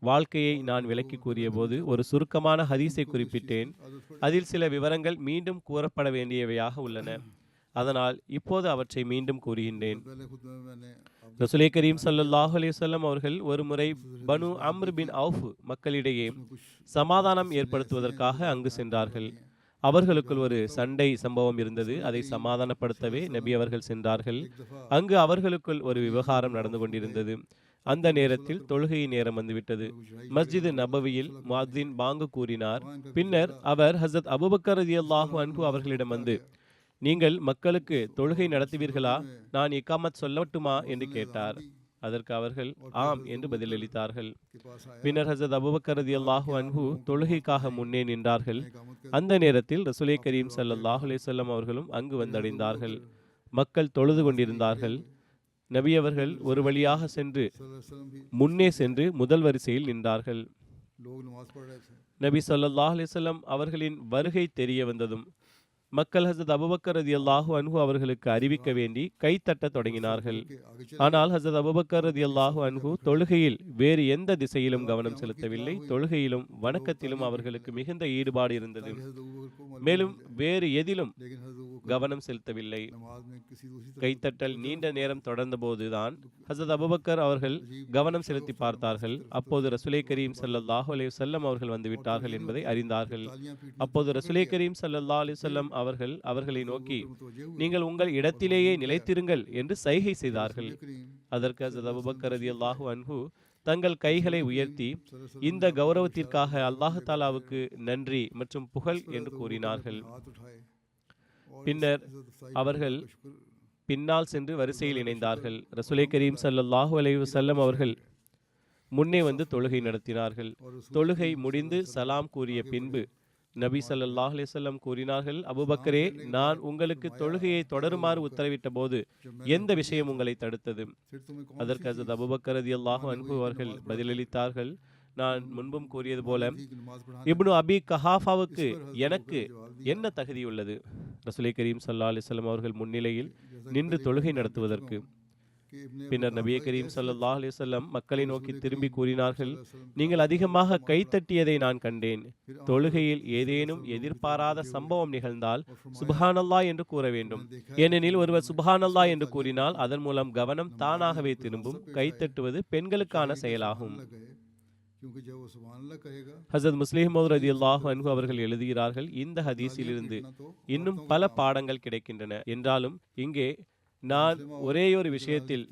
வாழ்க்கையை நான் விளக்கி கூறிய போது ஒரு சுருக்கமான ஹதீஸை குறிப்பிட்டேன். அதில் சில விவரங்கள் மீண்டும் கூறப்பட வேண்டியவையாக உள்ளன. அதனால் இப்போது அவற்றை மீண்டும் கூறுகின்றேன். ரசூலே கரீம் ஸல்லல்லாஹு அலைஹி வஸல்லம் அவர்கள் ஒரு முறை பனு அம்ர் பின் அவுஃப் மக்களிடையே சமாதானம் ஏற்படுத்துவதற்காக அங்கு சென்றார்கள். அவர்களுக்குள் ஒரு சண்டை சம்பவம் இருந்தது. அதை சமாதானப்படுத்தவே நபி அவர்கள் சென்றார்கள். அங்கு அவர்களுக்குள் ஒரு விவகாரம் நடந்து கொண்டிருந்தது. அந்த நேரத்தில் தொழுகை நேரம் வந்துவிட்டது. மஸ்ஜித் நபவியில் முஅத்தின் பாங்கு கூறினார். பின்னர் அவர் ஹஸரத் அபூபக்கர் ரலியல்லாஹு அன்ஹு அவர்களிடம் வந்து, நீங்கள் மக்களுக்கு தொழுகை நடத்துவீர்களா, நான் இகாமத் சொல்லட்டுமா என்று கேட்டார். அதற்கு அவர்கள் ஆம் என்று பதிலளித்தார்கள். பின்னர் ஹஸரத் அபூபக்கர் ரலியல்லாஹு அன்ஹு தொழுகைக்காக முன்னே நின்றார்கள். அந்த நேரத்தில் ரசூலே கரீம் ஸல்லல்லாஹு அலைஹி வஸல்லம் அவர்களும் அங்கு வந்தடைந்தார்கள். மக்கள் தொழுது கொண்டிருந்தார்கள். நபி அவர்கள் ஒரு வழியாக சென்று முன்னே சென்று முதல் வரிசையில் நின்றார்கள். நபி ஸல்லல்லாஹு அலைஹி வஸல்லம் அவர்களின் வருகை தெரிய வந்ததும் மக்கள் ஹஸரத் அபூபக்கர் ரலியல்லாஹு அன்ஹு அவர்களுக்கு அறிவிக்க வேண்டி கைத்தட்ட தொடங்கினார்கள். ஆனால் ஹஸரத் அபூபக்கர் ரலியல்லாஹு அன்ஹு தொழுகையில் வேறு எந்த திசையிலும் கவனம் செலுத்தவில்லை. தொழுகையிலும் வணக்கத்திலும் அவர்களுக்கு மிகுந்த ஈடுபாடு இருந்தது. மேலும் வேறு எதிலும் கவனம் செலுத்தவில்லை. கைத்தட்டல் நீண்ட நேரம் தொடர்ந்த போதுதான் ஹஸரத் அபூபக்கர் அவர்கள் கவனம் செலுத்தி பார்த்தார்கள். அப்போது ரசூலே கரீம் ஸல்லல்லாஹு அலைஹி வஸல்லம் அவர்கள் வந்துவிட்டார்கள் என்பதை அறிந்தார்கள். அப்போது ரசூலே கரீம் ஸல்லல்லாஹு அலைஹி வஸல்லம் அவர்கள் அவர்களை நோக்கி, நீங்கள் உங்கள் இடத்திலேயே நிலைத்திருங்கள் என்று சைகை செய்தார்கள். அதற்கு ஹஸரத் அபூபக்கர் ரலியல்லாஹு அன்ஹு தங்கள் கைகளை உயர்த்தி இந்த கௌரவத்திற்காக அல்லாஹ் தாலாவுக்கு நன்றி மற்றும் புகழ் என்று கூறினார்கள். பின்னர் அவர்கள் பின்னால் சென்று வரிசையில் இணைந்தார்கள். ரசூலே கரீம் ஸல்லல்லாஹு அலைஹி வஸல்லம் அவர்கள் முன்னே வந்து தொழுகை நடத்தினார்கள். தொழுகை முடிந்து சலாம் கூறிய பின்பு நபி ஸல்லல்லாஹு அலைஹி வஸல்லம் கூறினார்கள், அபூபக்கரே, நான் உங்களுக்கு தொழுகையை தொடருமாறு உத்தரவிட்ட போது எந்த விஷயம் உங்களை தடுத்தது? அதற்கு ஹஸரத் அபூபக்கர் ரலியல்லாஹு அன்ஹு அவர்கள் பதிலளித்தார்கள், நான் முன்பும் கூறியது போல இப்னு அபி கஹாஃபாவுக்கு எனக்கு என்ன தகுதி உள்ளது ரசூலே கரீம் ஸல்லல்லாஹு அலைஹி வஸல்லம் அவர்கள் முன்னிலையில் நின்று தொழுகை நடத்துவதற்கு? பின்னர் நபியே கரீம் ஸல்லல்லாஹு அலைஹி வஸல்லம் மக்களை நோக்கி திரும்பி கூறினார்கள், நீங்கள் அதிகமாக கைத்தட்டியதை நான் கண்டேன். தொழுகையில் ஏதேனும் எதிர்பாராத சம்பவம் நிகழ்ந்தால் சுப்ஹானல்லாஹ் என்று கூற வேண்டும். ஏனெனில் ஒருவர் சுப்ஹானல்லாஹ் என்று கூறினால் அதன் மூலம் கவனம் தானாகவே திரும்பும். கைத்தட்டுவது பெண்களுக்கான செயலாகும். ஹஸரத் முஸ்லிம் மௌத் ரலியல்லாஹு அன்ஹு அவர்கள் எழுதுகிறார்கள், இந்த ஹதீஸிலிருந்து இன்னும் பல பாடங்கள் கிடைக்கின்றன. என்றாலும் இங்கே நான் ஒரேயொரு விஷயத்தில்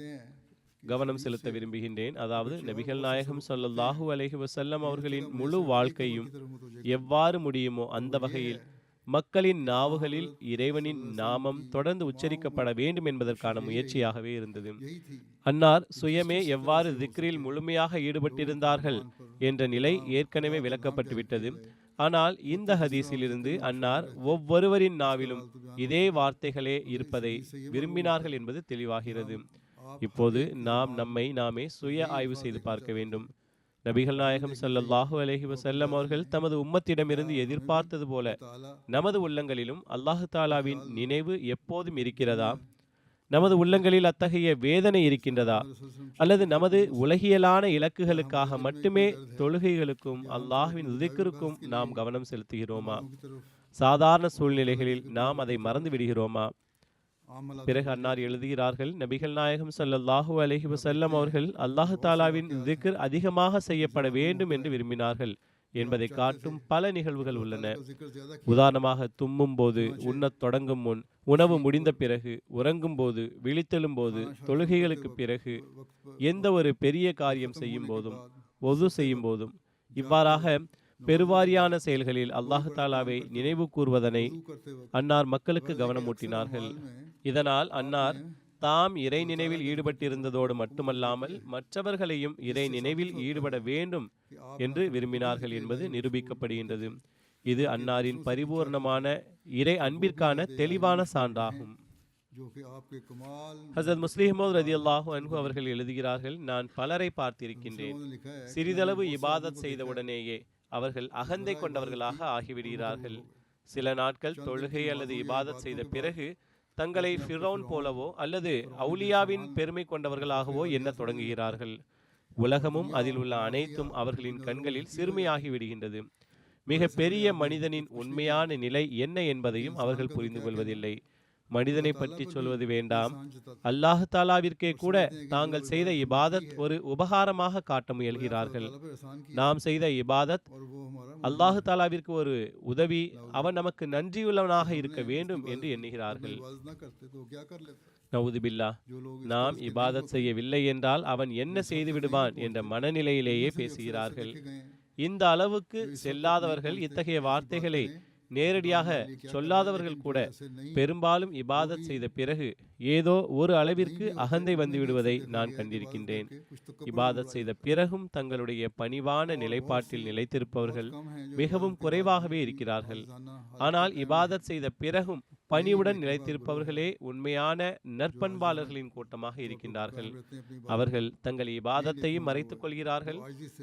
கவனம் செலுத்த விரும்புகின்றேன். அதாவது நபிகள் நாயகம் ஸல்லல்லாஹு அலைஹி வஸல்லம் அவர்களின் முழு வாழ்க்கையும் எவ்வாறு முடியுமோ அந்த வகையில் மக்களின் நாவுகளில் இறைவனின் நாமம் தொடர்ந்து உச்சரிக்கப்பட வேண்டும் என்பதற்கான முயற்சியாகவே இருந்தது. அன்னார் சுயமே எவ்வாறு திக்ரில் முழுமையாக ஈடுபட்டிருந்தார்கள் என்ற நிலை ஏற்கனவே விளக்கப்பட்டுவிட்டது. ஆனால் இந்த ஹதீஸிலிருந்து அன்னார் ஒவ்வொருவரின் நாவிலும் இதே வார்த்தைகளே இருப்பதை விரும்பினார்கள் என்பது தெளிவாகிறது. இப்போது நாம் நம்மை நாமே சுய ஆய்வு செய்து பார்க்க வேண்டும். நபிகள் நாயகம் ஸல்லல்லாஹு அலைஹி வஸல்லம் அவர்கள் தமது உம்மத்திடமிருந்து எதிர்பார்த்தது போல நமது உள்ளங்களிலும் அல்லாஹு தாலாவின் நினைவு எப்போதும் இருக்கிறதா? நமது உள்ளங்களில் அத்தகைய வேதனை இருக்கின்றதா? அல்லது நமது உலகியலான இலக்குகளுக்காக மட்டுமே தொழுகைகளுக்கும் அல்லாஹ்வின் திக்ருக்கும் நாம் கவனம் செலுத்துகிறோமா? சாதாரண சூழ்நிலைகளில் நாம் அதை மறந்து விடுகிறோமா? பிறகு அன்னார் எழுதுகிறார்கள், நபிகள் நாயகம் ஸல்லல்லாஹு அலைஹி வஸல்லம் அவர்கள் அல்லாஹு தாலாவின் திக்ர் அதிகமாக செய்யப்பட வேண்டும் என்று விரும்பினார்கள் என்பதை காட்டும் பல நிகழ்வுகள் உள்ளன. உதாரணமாக தும்மும் போது, உண்ணத் தொடங்கும் முன், உணவு முடிந்த பிறகு, உறங்கும் போது, விழித்தெழும் போது, தொழுகைகளுக்கு பிறகு, எந்த ஒரு பெரிய காரியம் செய்யும் போதும், ஒது செய்யும் போதும், இவ்வாறாக பெருவாரியான செயல்களில் அல்லாஹு தாலாவை நினைவு கூர்வதனை அன்னார் மக்களுக்கு கவனமூட்டினார்கள். இதனால் அன்னார் தாம் இறை நினைவில் ஈடுபட்டிருந்ததோடு மட்டுமல்லாமல் மற்றவர்களையும் இறை நினைவில் ஈடுபட வேண்டும் என்று விரும்பினார்கள் என்பது நிரூபிக்கப்படுகின்றது. இது அன்னாரின் பரிபூர்ணமான இறை அன்பிற்கான தெளிவான சான்றாகும். ஹஸரத் முஸ்லிம் மௌத் ரலியல்லாஹு அன்ஹு அவர்கள் எழுதுகிறார்கள், நான் பலரை பார்த்திருக்கின்றேன். சிறிதளவு இபாதத் செய்தவுடனேயே அவர்கள் அகந்தை கொண்டவர்களாக ஆகிவிடுகிறார்கள். சில நாட்கள் தொழுகை அல்லது இபாதத் செய்த பிறகு தங்களை ஃபிரௌன் போலவோ அல்லது அவுலியாவின் பெருமை கொண்டவர்களாகவோ எண்ண தொடங்குகிறார்கள். உலகமும் அதில் உள்ள அனைத்தும் அவர்களின் கண்களில் சிறுமையாகி விடுகின்றது. மிக பெரிய மனிதனின் உண்மையான நிலை என்ன என்பதையும் அவர்கள் புரிந்து கொள்வதில்லை. மனிதனை பற்றி சொல்வது வேண்டாம், அல்லாஹ் தாலாவிற்கே கூட தாங்கள் செய்த இபாதத் ஒரு உபகாரமாக காட்ட முயல்கிறார்கள். நாம் செய்த இபாதத் அல்லாஹு தாலாவிற்கு ஒரு உதவி, அவன் நமக்கு நன்றியுள்ளவனாக இருக்க வேண்டும் என்று எண்ணுகிறார்கள். நவுதுபில்லா, நாம் இபாதத் செய்யவில்லை என்றால் அவன் என்ன செய்து விடுவான் என்ற மனநிலையிலேயே பேசுகிறார்கள். இந்த அளவுக்கு செல்லாதவர்கள் இத்தகைய வார்த்தைகளை நேரடியாக சொல்லாதவர்கள் கூட பெரும்பாலும் இபாதத் செய்த பிறகு ஏதோ ஒரு அளவிற்கு அகந்தை வந்துவிடுவதை நான் கண்டிருக்கின்றேன். இபாதத் செய்த பிறகும் தங்களுடைய பணிவான நிலைப்பாட்டில் நிலைத்திருப்பவர்கள் மிகவும் குறைவாகவே இருக்கிறார்கள். ஆனால் இபாதத் செய்த பிறகும் பணிவுடன் நிலைத்திருப்பவர்களே உண்மையான நற்பண்பாளர்களின் கூட்டமாக இருக்கின்றார்கள். அவர்கள் தங்கள் இபாதத்தையும் மறைத்துக் கொள்கிறார்கள்,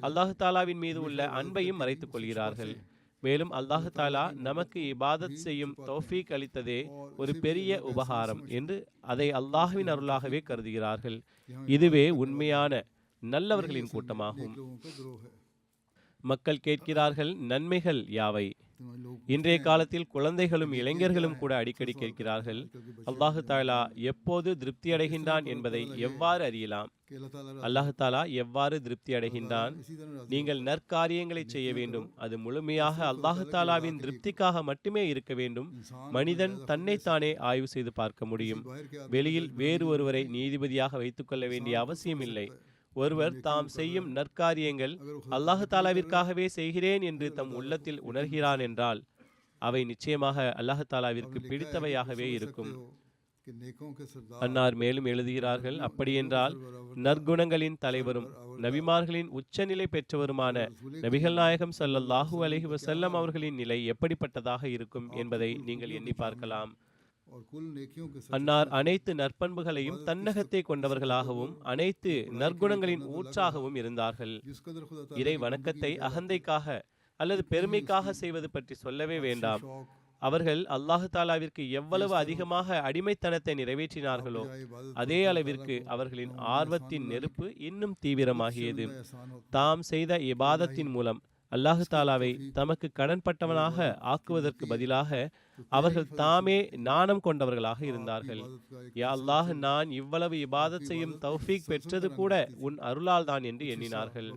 அல்லாஹு தாலாவின் மீது உள்ள அன்பையும் மறைத்துக் கொள்கிறார்கள். மேலும் அல்லாஹு தாலா நமக்கு இபாதத் செய்யும் தௌஃபீக் அளித்ததே ஒரு பெரிய உபகாரம் என்று அதை அல்லாஹ்வின் அருளாகவே கருதுகிறார்கள். இதுவே உண்மையான நல்லவர்களின் கூட்டமாகும். மக்கள் கேட்கிறார்கள், நன்மைகள் யாவை? இன்றைய காலத்தில் குழந்தைகளும் இளைஞர்களும் கூட அடிக்கடி கேட்கிறார்கள், அல்லாஹு தாலா எப்போது திருப்தி அடைகின்றான் என்பதை எவ்வாறு அறியலாம்? அல்லாஹு தாலா எவ்வாறு திருப்தி அடைகின்றான்? நீங்கள் நற்காரியங்களை செய்ய வேண்டும், அது முழுமையாக அல்லாஹு தாலாவின் திருப்திக்காக மட்டுமே இருக்க வேண்டும். மனிதன் தன்னைத்தானே ஆய்வு செய்து பார்க்க முடியும். வெளியில் வேறு ஒருவரை நீதிபதியாக வைத்துக் கொள்ள வேண்டிய அவசியம் இல்லை. ஒருவர் தாம் செய்யும் நற்காரியங்கள் அல்லாஹு தாலாவிற்காகவே செய்கிறேன் என்று தம் உள்ளத்தில் உணர்கிறான் என்றால் அவை நிச்சயமாக அல்லாஹு தாலாவிற்கு பிடித்தவையாகவே இருக்கும். அன்னார் மேலும் எழுதுகிறார்கள், அப்படியென்றால் நற்குணங்களின் தலைவரும் நபிமார்களின் உச்சநிலை பெற்றவருமான நபிகள் நாயகம் ஸல்லல்லாஹு அலைஹி வஸல்லம் அவர்களின் நிலை எப்படிப்பட்டதாக இருக்கும் என்பதை நீங்கள் எண்ணி பார்க்கலாம். அன்னார் அனைத்து நற்பண்புகளையும் தன்னகத்தை கொண்டவர்களாகவும் அனைத்து நற்குணங்களின் ஊற்றாகவும் இருந்தார்கள். இறை வணக்கத்தை அகந்தைக்காக அல்லது பெருமைக்காக செய்வது பற்றி சொல்லவே வேண்டாம். அவர்கள் அல்லாஹு தாலாவிற்கு எவ்வளவு அதிகமாக அடிமைத்தனத்தை நிறைவேற்றினார்களோ அதே அளவிற்கு அவர்களின் ஆர்வத்தின் நெருப்பு இன்னும் தீவிரமாகியது. தாம் செய்த இபாதத்தின் மூலம் அல்லாஹு தாலாவை தமக்கு கடன்பட்டவனாக ஆக்குவதற்கு பதிலாக அவர்கள் தாமே நாணம் கொண்டவர்களாக இருந்தார்கள். யா அல்லாஹ், நான் இவ்வளவு இபாதத் செய்யும் தௌஃபீக் பெற்றது கூட உன் அருளால் தான் என்று எண்ணினார்கள்.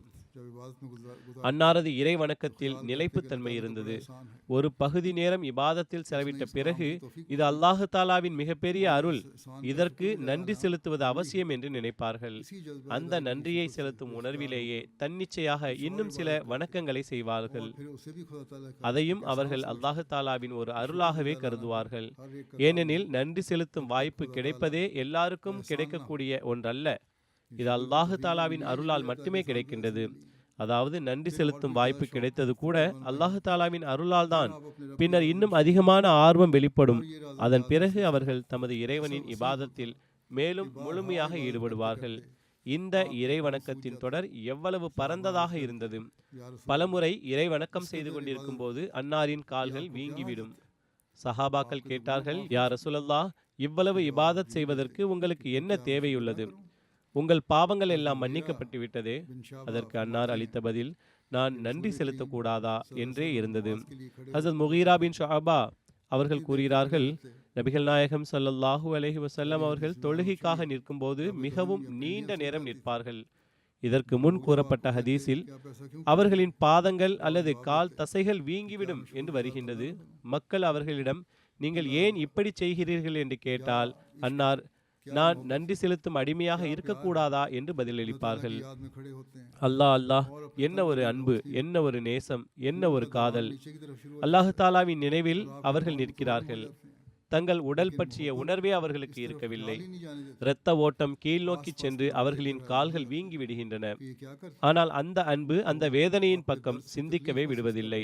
அன்னாரது இறை வணக்கத்தில் நிலைப்புத்தன்மை இருந்தது. ஒரு பகுதி நேரம் இபாதத்தில் செலவிட்ட பிறகு இது அல்லாஹு தாலாவின் மிகப்பெரிய அருள், இதற்கு நன்றி செலுத்துவது அவசியம் என்று நினைப்பார்கள். அந்த நன்றியை செலுத்தும் உணர்விலேயே தன்னிச்சையாக இன்னும் சில வணக்கங்களை செய்வார்கள். அதையும் அவர்கள் அல்லாஹு தாலாவின் ஒரு அருளாகவே கருதுவார்கள். ஏனெனில் நன்றி செலுத்தும் வாய்ப்பு கிடைப்பதே எல்லாருக்கும் கிடைக்கக்கூடிய ஒன்றல்ல. இது அல்லாஹு தாலாவின் அருளால் மட்டுமே கிடைக்கின்றது. அதாவது நன்றி செலுத்தும் வாய்ப்பு கிடைத்தது கூட அல்லாஹு தாலாவின் அருளால் தான். பின்னர் இன்னும் அதிகமான ஆர்வம் வெளிப்படும். அதன் பிறகு அவர்கள் தமது இறைவனின் இபாதத்தில் மேலும் முழுமையாக ஈடுபடுவார்கள். இந்த இறை வணக்கத்தின் தொடர் எவ்வளவு பரந்ததாக இருந்தது! பலமுறை இறை வணக்கம் செய்து கொண்டிருக்கும் போது அன்னாரின் கால்கள் வீங்கிவிடும். சஹாபாக்கள் கேட்டார்கள், யா ரசூலல்லாஹ், இவ்வளவு இபாதத் செய்வதற்கு உங்களுக்கு என்ன தேவையுள்ளது? உங்கள் பாவங்கள் எல்லாம் மன்னிக்கப்பட்டு விட்டதே. அதற்கு அன்னார் அளித்த பதில், நான் நன்றி செலுத்தக்கூடாதா என்றே இருந்தது. ஹஸரத் முகீரா பின் ஷுஅபா அவர்கள் கூறுகிறார்கள், நபிகள் நாயகம் ஸல்லல்லாஹு அலைஹி வஸல்லம் அவர்கள் தொழுகைக்காக நிற்கும் போது மிகவும் நீண்ட நேரம் நிற்பார்கள். இதற்கு முன் கூறப்பட்ட ஹதீஸில் அவர்களின் பாதங்கள் அல்லது கால் தசைகள் வீங்கிவிடும் என்று வருகின்றது. மக்கள் அவர்களிடம், நீங்கள் ஏன் இப்படி செய்கிறீர்கள் என்று கேட்டால் அன்னார், நான் நன்றி செலுத்தும் அடிமையாக இருக்கக்கூடாதா என்று பதிலளிப்பார்கள். அல்லாஹ் அல்லாஹ், என்ன ஒரு அன்பு, என்ன ஒரு நேசம், என்ன ஒரு காதல்! அல்லாஹு தாலாவின் நினைவில் அவர்கள் நிற்கிறார்கள். தங்கள் உடல் பற்றிய உணர்வே அவர்களுக்கு இருக்கவில்லை. இரத்த ஓட்டம் கீழ் நோக்கி சென்று அவர்களின் கால்கள் வீங்கி விடுகின்றன. ஆனால் அந்த அன்பு அந்த வேதனையின் பக்கம் சிந்திக்கவே விடுவதில்லை.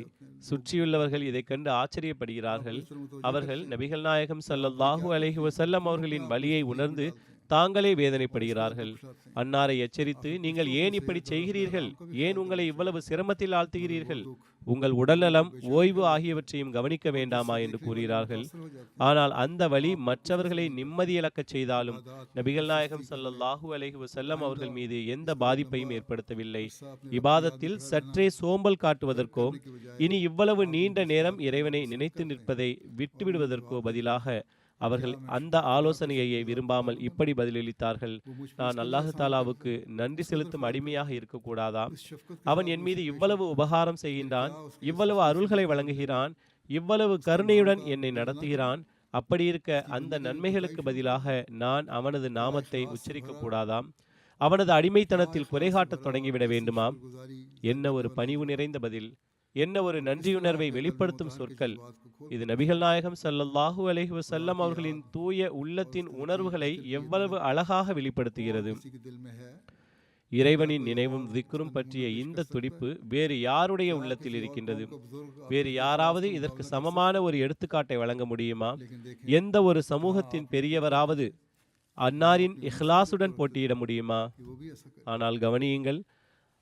சுற்றியுள்ளவர்கள் இதை கண்டு ஆச்சரியப்படுகிறார்கள். அவர்கள் நபிகள் நாயகம் ஸல்லல்லாஹு அலைஹி வஸல்லம் அவர்களின் வலியை உணர்ந்து தாங்களே வேதனைப்படுகிறார்கள். அன்னாரை எச்சரித்து, நீங்கள் ஏன் இப்படி செய்கிறீர்கள்? ஏன் உங்களை இவ்வளவு சிரமத்தில் ஆழ்த்துகிறீர்கள்? உங்கள் உடல்நலம், ஓய்வு ஆகியவற்றையும் கவனிக்க வேண்டாமா என்று கூறுகிறார்கள். ஆனால் அந்த வழி மற்றவர்களை நிம்மதியிழக்கச் செய்தாலும் நபிகள் நாயகம் ஸல்லல்லாஹு அலைஹி வஸல்லம் அவர்கள் மீது எந்த பாதிப்பையும் ஏற்படுத்தவில்லை. இபாதத்தில் சற்றே சோம்பல் காட்டுவதற்கோ இனி இவ்வளவு நீண்ட நேரம் இறைவனை நினைத்து நிற்பதை விட்டுவிடுவதற்கோ பதிலாக அவர்கள் அந்த ஆலோசனையை விரும்பாமல் இப்படி பதிலளித்தார்கள், நான் அல்லாஹு தாலாவுக்கு நன்றி செலுத்தும் அடிமையாக இருக்கக்கூடாதா? அவன் என் மீது இவ்வளவு உபகாரம் செய்கின்றான், இவ்வளவு அருள்களை வழங்குகிறான், இவ்வளவு கருணையுடன் என்னை நடத்துகிறான். அப்படி இருக்க அந்த நன்மைகளுக்கு பதிலாக நான் அவனது நாமத்தை உச்சரிக்க கூடாதாம்? அவனது அடிமைத்தனத்தில் குறைகாட்ட தொடங்கிவிட வேண்டுமா? என்ன ஒரு பணிவு நிறைந்த பதில்! என்ன ஒரு நன்றியுணர்வை வெளிப்படுத்தும் சொற்கள்! இது நபிகள் நாயகம் ஸல்லல்லாஹு அலைஹி வஸல்லம் அவர்களின் தூய உள்ளத்தின் உணர்வுகளை எவ்வளவு அழகாக வெளிப்படுத்துகிறது! இறைவனின் நினைவும் திக்ரும் பற்றிய இந்த துடிப்பு வேறு யாருடைய உள்ளத்தில் இருக்கின்றது? வேறு யாராவது இதற்கு சமமான ஒரு எடுத்துக்காட்டை வழங்க முடியுமா? எந்த ஒரு சமூகத்தின் பெரியவராவது அன்னாரின் இஹ்லாசுடன் போட்டியிட முடியுமா? ஆனால் கவனியுங்கள்,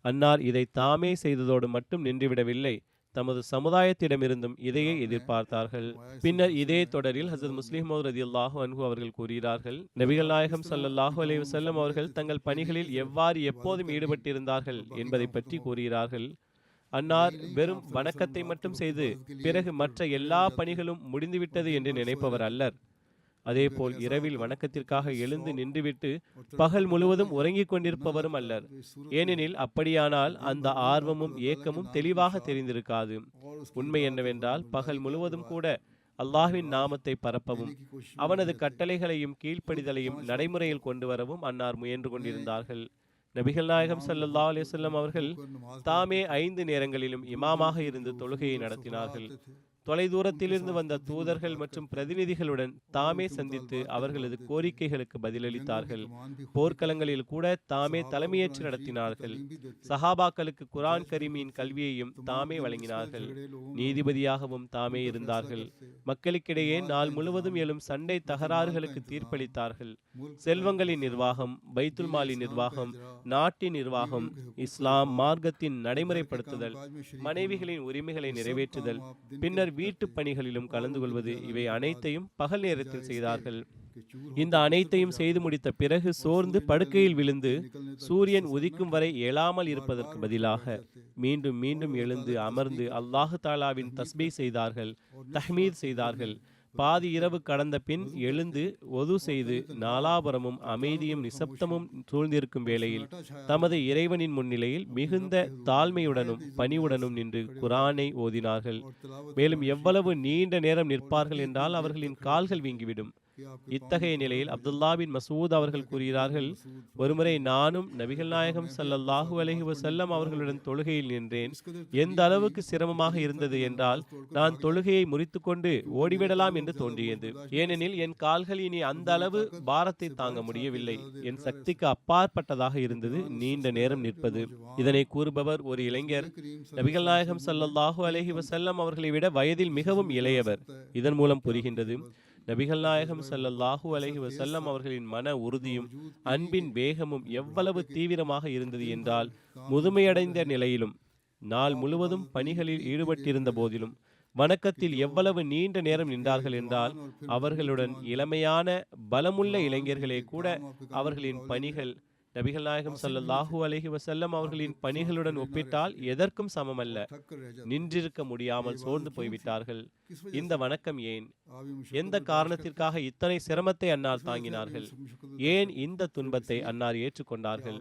அன்னார் இதை தாமே செய்ததோடு மட்டும் நின்றுவிடவில்லை, தமது சமுதாயத்திடமிருந்தும் இதையே எதிர்பார்த்தார்கள். பின்னர் இதே தொடரில் ஹஸரத் முஸ்லிம் மவ்ஊத் ரலியல்லாஹு அன்ஹு அவர்கள் கூறுகிறார்கள், நபிகள் நாயகம் ஸல்லல்லாஹு அலைஹி வஸல்லம் அவர்கள் தங்கள் பணிகளில் எவ்வாறு எப்போதும் ஈடுபட்டிருந்தார்கள் என்பதை பற்றி கூறுகிறார்கள். அன்னார் வெறும் வணக்கத்தை மட்டும் செய்து பிறகு மற்ற எல்லா பணிகளும் முடிந்துவிட்டது என்று நினைப்பவர் அல்லர். அதேபோல் இரவில் வணக்கத்திற்காக எழுந்து நின்றுவிட்டு பகல் முழுவதும் உறங்கிக் கொண்டிருப்பவரும் அல்லர். ஏனெனில் அப்படியானால் அந்த ஆர்வமும் ஏக்கமும் தெளிவாக தெரிந்திருக்காது. உண்மை என்னவென்றால் பகல் முழுவதும் கூட அல்லாஹ்வின் நாமத்தை பரப்பவும் அவனது கட்டளைகளையும் கீழ்ப்படிதலையும் நடைமுறையில் கொண்டு வரவும் அன்னார் முயன்று கொண்டிருந்தார்கள். நபிகள் நாயகம் ஸல்லல்லாஹு அலைஹி வஸல்லம் அவர்கள் தாமே 5 நேரங்களிலும் இமாமாக இருந்து தொழுகையை நடத்தினார்கள். தொலைதூரத்திலிருந்து வந்த தூதர்கள் மற்றும் பிரதிநிதிகளுடன் தாமே சந்தித்து அவர்களது கோரிக்கைகளுக்கு பதிலளித்தார்கள். போர்க்களங்களில் கூட தாமே தலைமையேற்று நடத்தினார்கள். சஹாபாக்களுக்கு குர்ஆன் கரீமின் கல்வியையும் தாமே வழங்கினார்கள். நீதிபதியாகவும் தாமே இருந்தார்கள். மக்களுக்கிடையே நாள் முழுவதும் எழும் சண்டை தகராறுகளுக்கு தீர்ப்பளித்தார்கள். செல்வங்களின் நிர்வாகம், பைத்துல் மாலின் நிர்வாகம், நாட்டின் நிர்வாகம், இஸ்லாம் மார்க்கத்தின் நடைமுறைப்படுத்துதல், மனைவிகளின் உரிமைகளை நிறைவேற்றுதல், பின்னர் வீட்டு பணிகளிலும் கலந்து கொள்வது, இவை அனைத்தையும் பகல் நேரத்தில் செய்தார்கள். இந்த அனைத்தையும் செய்து முடித்த பிறகு சோர்ந்து படுக்கையில் விழுந்து சூரியன் உதிக்கும் வரை எழாமல் இருப்பதற்கு பதிலாக மீண்டும் மீண்டும் எழுந்து அமர்ந்து அல்லாஹு தாலாவின் தஸ்பீ செய்தார்கள், தஹ்மீத் செய்தார்கள். பாதி இரவு கடந்த பின் எழுந்து ஒது செய்து நாலாபுரமும் அமைதியும் நிசப்தமும் சூழ்ந்திருக்கும் வேளையில் தமது இறைவனின் முன்னிலையில் மிகுந்த தாழ்மையுடனும் பணிவுடனும் நின்று குரானை ஓதினார்கள். மேலும் எவ்வளவு நீண்ட நேரம் நிற்பார்கள் என்றால் அவர்களின் கால்கள் வீங்கிவிடும். இத்தகைய நிலையில் அப்துல்லா பின் மசூத் அவர்கள் கூறுகிறார்கள், ஒருமுறை நானும் நபிகள் நாயகம் ஸல்லல்லாஹு அலைஹி வஸல்லம் அவர்களுடன் தொழுகையில் நின்றேன். எந்த அளவுக்கு சிரமமாக இருந்தது என்றால் நான் தொழுகையை முறித்துக்கொண்டு ஓடிவிடலாம் என்று தோன்றியது. ஏனெனில் என் கால்கள் இனி அந்த அளவு பாரத்தை தாங்க முடியவில்லை. என் சக்திக்கு அப்பாற்பட்டதாக இருந்தது நீண்ட நேரம் நிற்பது. இதனை கூறுபவர் ஒரு இளைஞர். நபிகள் நாயகம் ஸல்லல்லாஹு அலைஹி வஸல்லம் அவர்களை விட வயதில் மிகவும் இளையவர். இதன் மூலம் புரிகின்றது நபிகள் நாயகம் ஸல்லல்லாஹு அலைஹி வஸல்லம் அவர்களின் மன உறுதியும் அன்பின் வேகமும் எவ்வளவு தீவிரமாக இருந்தது என்றால், முதுமையடைந்த நிலையிலும் நாள் முழுவதும் பணிகளில் ஈடுபட்டிருந்த போதிலும் வணக்கத்தில் எவ்வளவு நீண்ட நேரம் நின்றார்கள் என்றால், அவர்களுடன் இளமையான பலமுள்ள இளைஞர்களே கூட அவர்களின் பணிகள் நபிகள் நாயகம் ஸல்லல்லாஹு அலைஹி வஸல்லம் அவர்களின் பணிகளுடன் ஒப்பிட்டால் எதற்கும் சமமல்ல. நின்றிருக்க முடியாமல் சோர்ந்து போய்விட்டார்கள். இந்த வணக்கம் ஏன்? எந்த காரணத்திற்காக இத்தனை சிரமத்தை அன்னார் தாங்கினார்கள்? ஏன் இந்த துன்பத்தை அன்னார் ஏற்றுக்கொண்டார்கள்?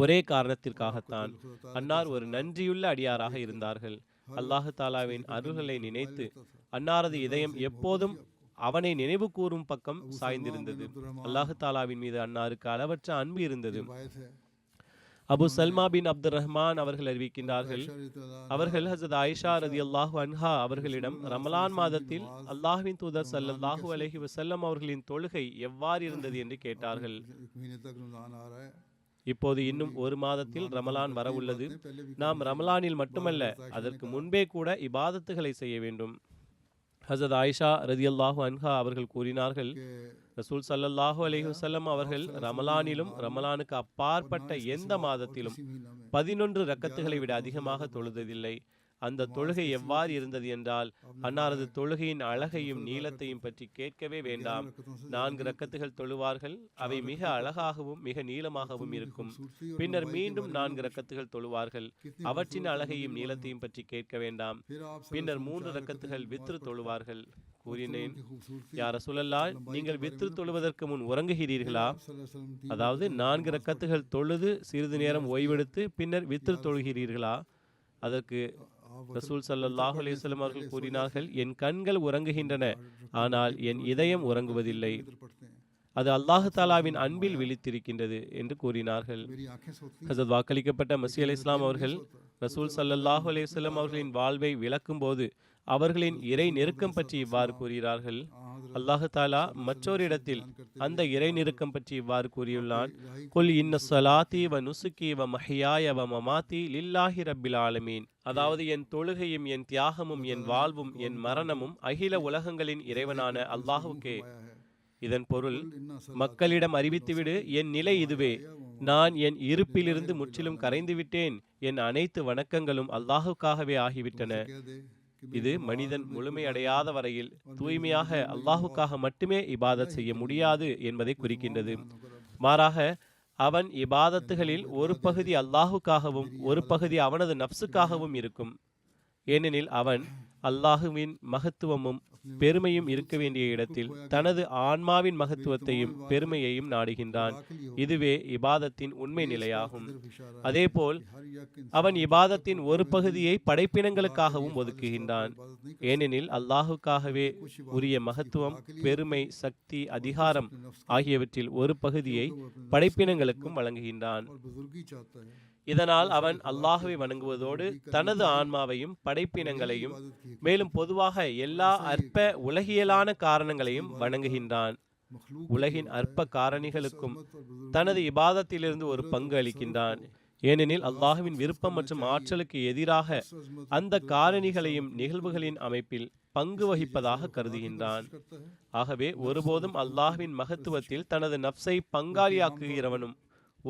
ஒரே காரணத்திற்காகத்தான். அன்னார் ஒரு நன்றியுள்ள அடியாராக இருந்தார்கள். அல்லாஹு தாலாவின் அருள்களை நினைத்து அன்னாரது இதயம் எப்போதும் அவனை நினைவு கூறும் பக்கம் சாய்ந்திருந்தது. அல்லாஹு தாலாவின் மீது அன்னாருக்கு அளவற்ற அன்பு இருந்தது. அபு சல்மா பின் அப்துல் ரஹ்மான் அவர்கள் அறிவிக்கின்றார்கள், அவர்கள் ஹஸரத் ஆயிஷா ரலியல்லாஹு அன்ஹா அவர்களிடம் ரமலான் மாதத்தில் அல்லாஹ்வின் தூதர் ஸல்லல்லாஹு அலைஹி வஸல்லம் அவர்களின் தொழுகை எவ்வாறு இருந்தது என்று கேட்டார்கள். இப்போது இன்னும் ஒரு மாதத்தில் ரமலான் வரவுள்ளது. நாம் ரமலானில் மட்டுமல்ல, அதற்கு முன்பே கூட இபாதத்துகளை செய்ய வேண்டும். ஹஸரத் ஆயிஷா ரலியல்லாஹு அன்ஹா அவர்கள் கூறினார்கள், ரசூல் ஸல்லல்லாஹு அலைஹி வஸல்லம் அவர்கள் ரமலானிலும் ரமலானுக்கு அப்பாற்பட்ட எந்த மாதத்திலும் 11 ரக்கத்துகளை விட அதிகமாக தொழுததில்லை. அந்த தொழுகை எவ்வாறு இருந்தது என்றால், அன்னாரது தொழுகையின் அழகையும் நீளத்தையும் பற்றி கேட்கவே வேண்டாம். 4 ரக்கத்துகள் தொழுவார்கள். அவை மிக அழகாகவும் மிக நீளமாகவும் இருக்கும். பின்னர் மீண்டும் 4 ரக்கத்துகள் தொழுவார்கள். அவற்றின் அழகையும் நீளத்தையும் பற்றி கேட்க வேண்டாம். பின்னர் 3 ரக்கத்துகள் வித்ரு தொழுவார்கள். கூறினேன், யா ரசூலல்லாஹ், நீங்கள் வித்ரு தொழுவதற்கு முன் உறங்குகிறீர்களா? அதாவது 4 ரக்கத்துகள் தொழுது சிறிது நேரம் ஓய்வெடுத்து பின்னர் வித்ரு தொழுகிறீர்களா? அதற்கு ரசூல் ஸல்லல்லாஹு அலைஹி வஸல்லம் அவர்கள் கூறினார்கள், என் கண்கள் உறங்குகின்றன, ஆனால் என் இதயம் உறங்குவதில்லை. அது அல்லாஹு தாலாவின் அன்பில் விழித்திருக்கின்றது என்று கூறினார்கள். ஹஸரத் வாக்களிக்கப்பட்ட மஸீஹ் அலைஹிஸ்ஸலாம் அவர்கள் ரசூல் ஸல்லல்லாஹு அலைஹி வஸல்லம் அவர்களின் வாழ்வை விளக்கும் போது அவர்களின் இறை நெருக்கம் பற்றி இவ்வாறு கூறுகிறார்கள். அல்லாஹு தாலா மற்றொரு இடத்தில் அந்த இறை நெருக்கம் பற்றி இவ்வாறு கூறியுள்ளான், குல் இன்ன ஸலாத்தி வ நுசுகி வ மஹ்யாய வ மமாத்தி லில்லாஹி ரப்பில் ஆலமீன். அதாவது என் தொழுகையும் என் தியாகமும் என் வாழ்வும் என் மரணமும் அகில உலகங்களின் இறைவனான அல்லாஹுக்கே. இதன் பொருள், மக்களிடம் அறிவித்துவிடு, என் நிலை இதுவே, நான் என் இருப்பிலிருந்து முற்றிலும் கரைந்து விட்டேன், என் அனைத்து வணக்கங்களும் அல்லாஹுக்காகவே ஆகிவிட்டன. இது மனிதன் முழுமையடையாத வரையில் தூய்மையாக அல்லாஹுக்காக மட்டுமே இபாதத் செய்ய முடியாது என்பதை குறிக்கின்றது. மாறாக அவன் இபாதத்துகளில் ஒரு பகுதி அல்லாஹுக்காகவும் ஒரு பகுதி அவனது நப்சுக்காகவும் இருக்கும். ஏனெனில் அவன் அல்லாஹுவின் மகத்துவமும் பெருமையும் இருக்க வேண்டிய இடத்தில் தனது ஆன்மாவின் மகத்துவத்தையும் பெருமையையும் நாடுகின்றான். இதுவே இபாதத்தின் உண்மை நிலையாகும். அதேபோல் அவன் இபாதத்தின் ஒரு பகுதியை படைப்பினங்களுக்காகவும் ஒதுக்குகின்றான். ஏனெனில் அல்லாஹுக்காகவே உரிய மகத்துவம், பெருமை, சக்தி, அதிகாரம் ஆகியவற்றில் ஒரு பகுதியை படைப்பினங்களுக்கும் வழங்குகின்றான். இதனால் அவன் அல்லாஹுவை வணங்குவதோடு தனது ஆன்மாவையும் படைப்பினங்களையும் மேலும் பொதுவாக எல்லா அற்ப உலகியலான காரணங்களையும் வணங்குகின்றான். உலகின் அற்ப காரணிகளுக்கும் தனது இபாதத்திலிருந்து ஒரு பங்கு அளிக்கின்றான். ஏனெனில் அல்லாஹுவின் விருப்பம் மற்றும் ஆற்றலுக்கு எதிராக அந்த காரணிகளையும் நிகழ்வுகளின் அமைப்பில் பங்கு வகிப்பதாக கருதுகின்றான். ஆகவே ஒருபோதும் அல்லாஹுவின் மகத்துவத்தில் தனது நப்சை பங்காளியாக்குகிறவனும்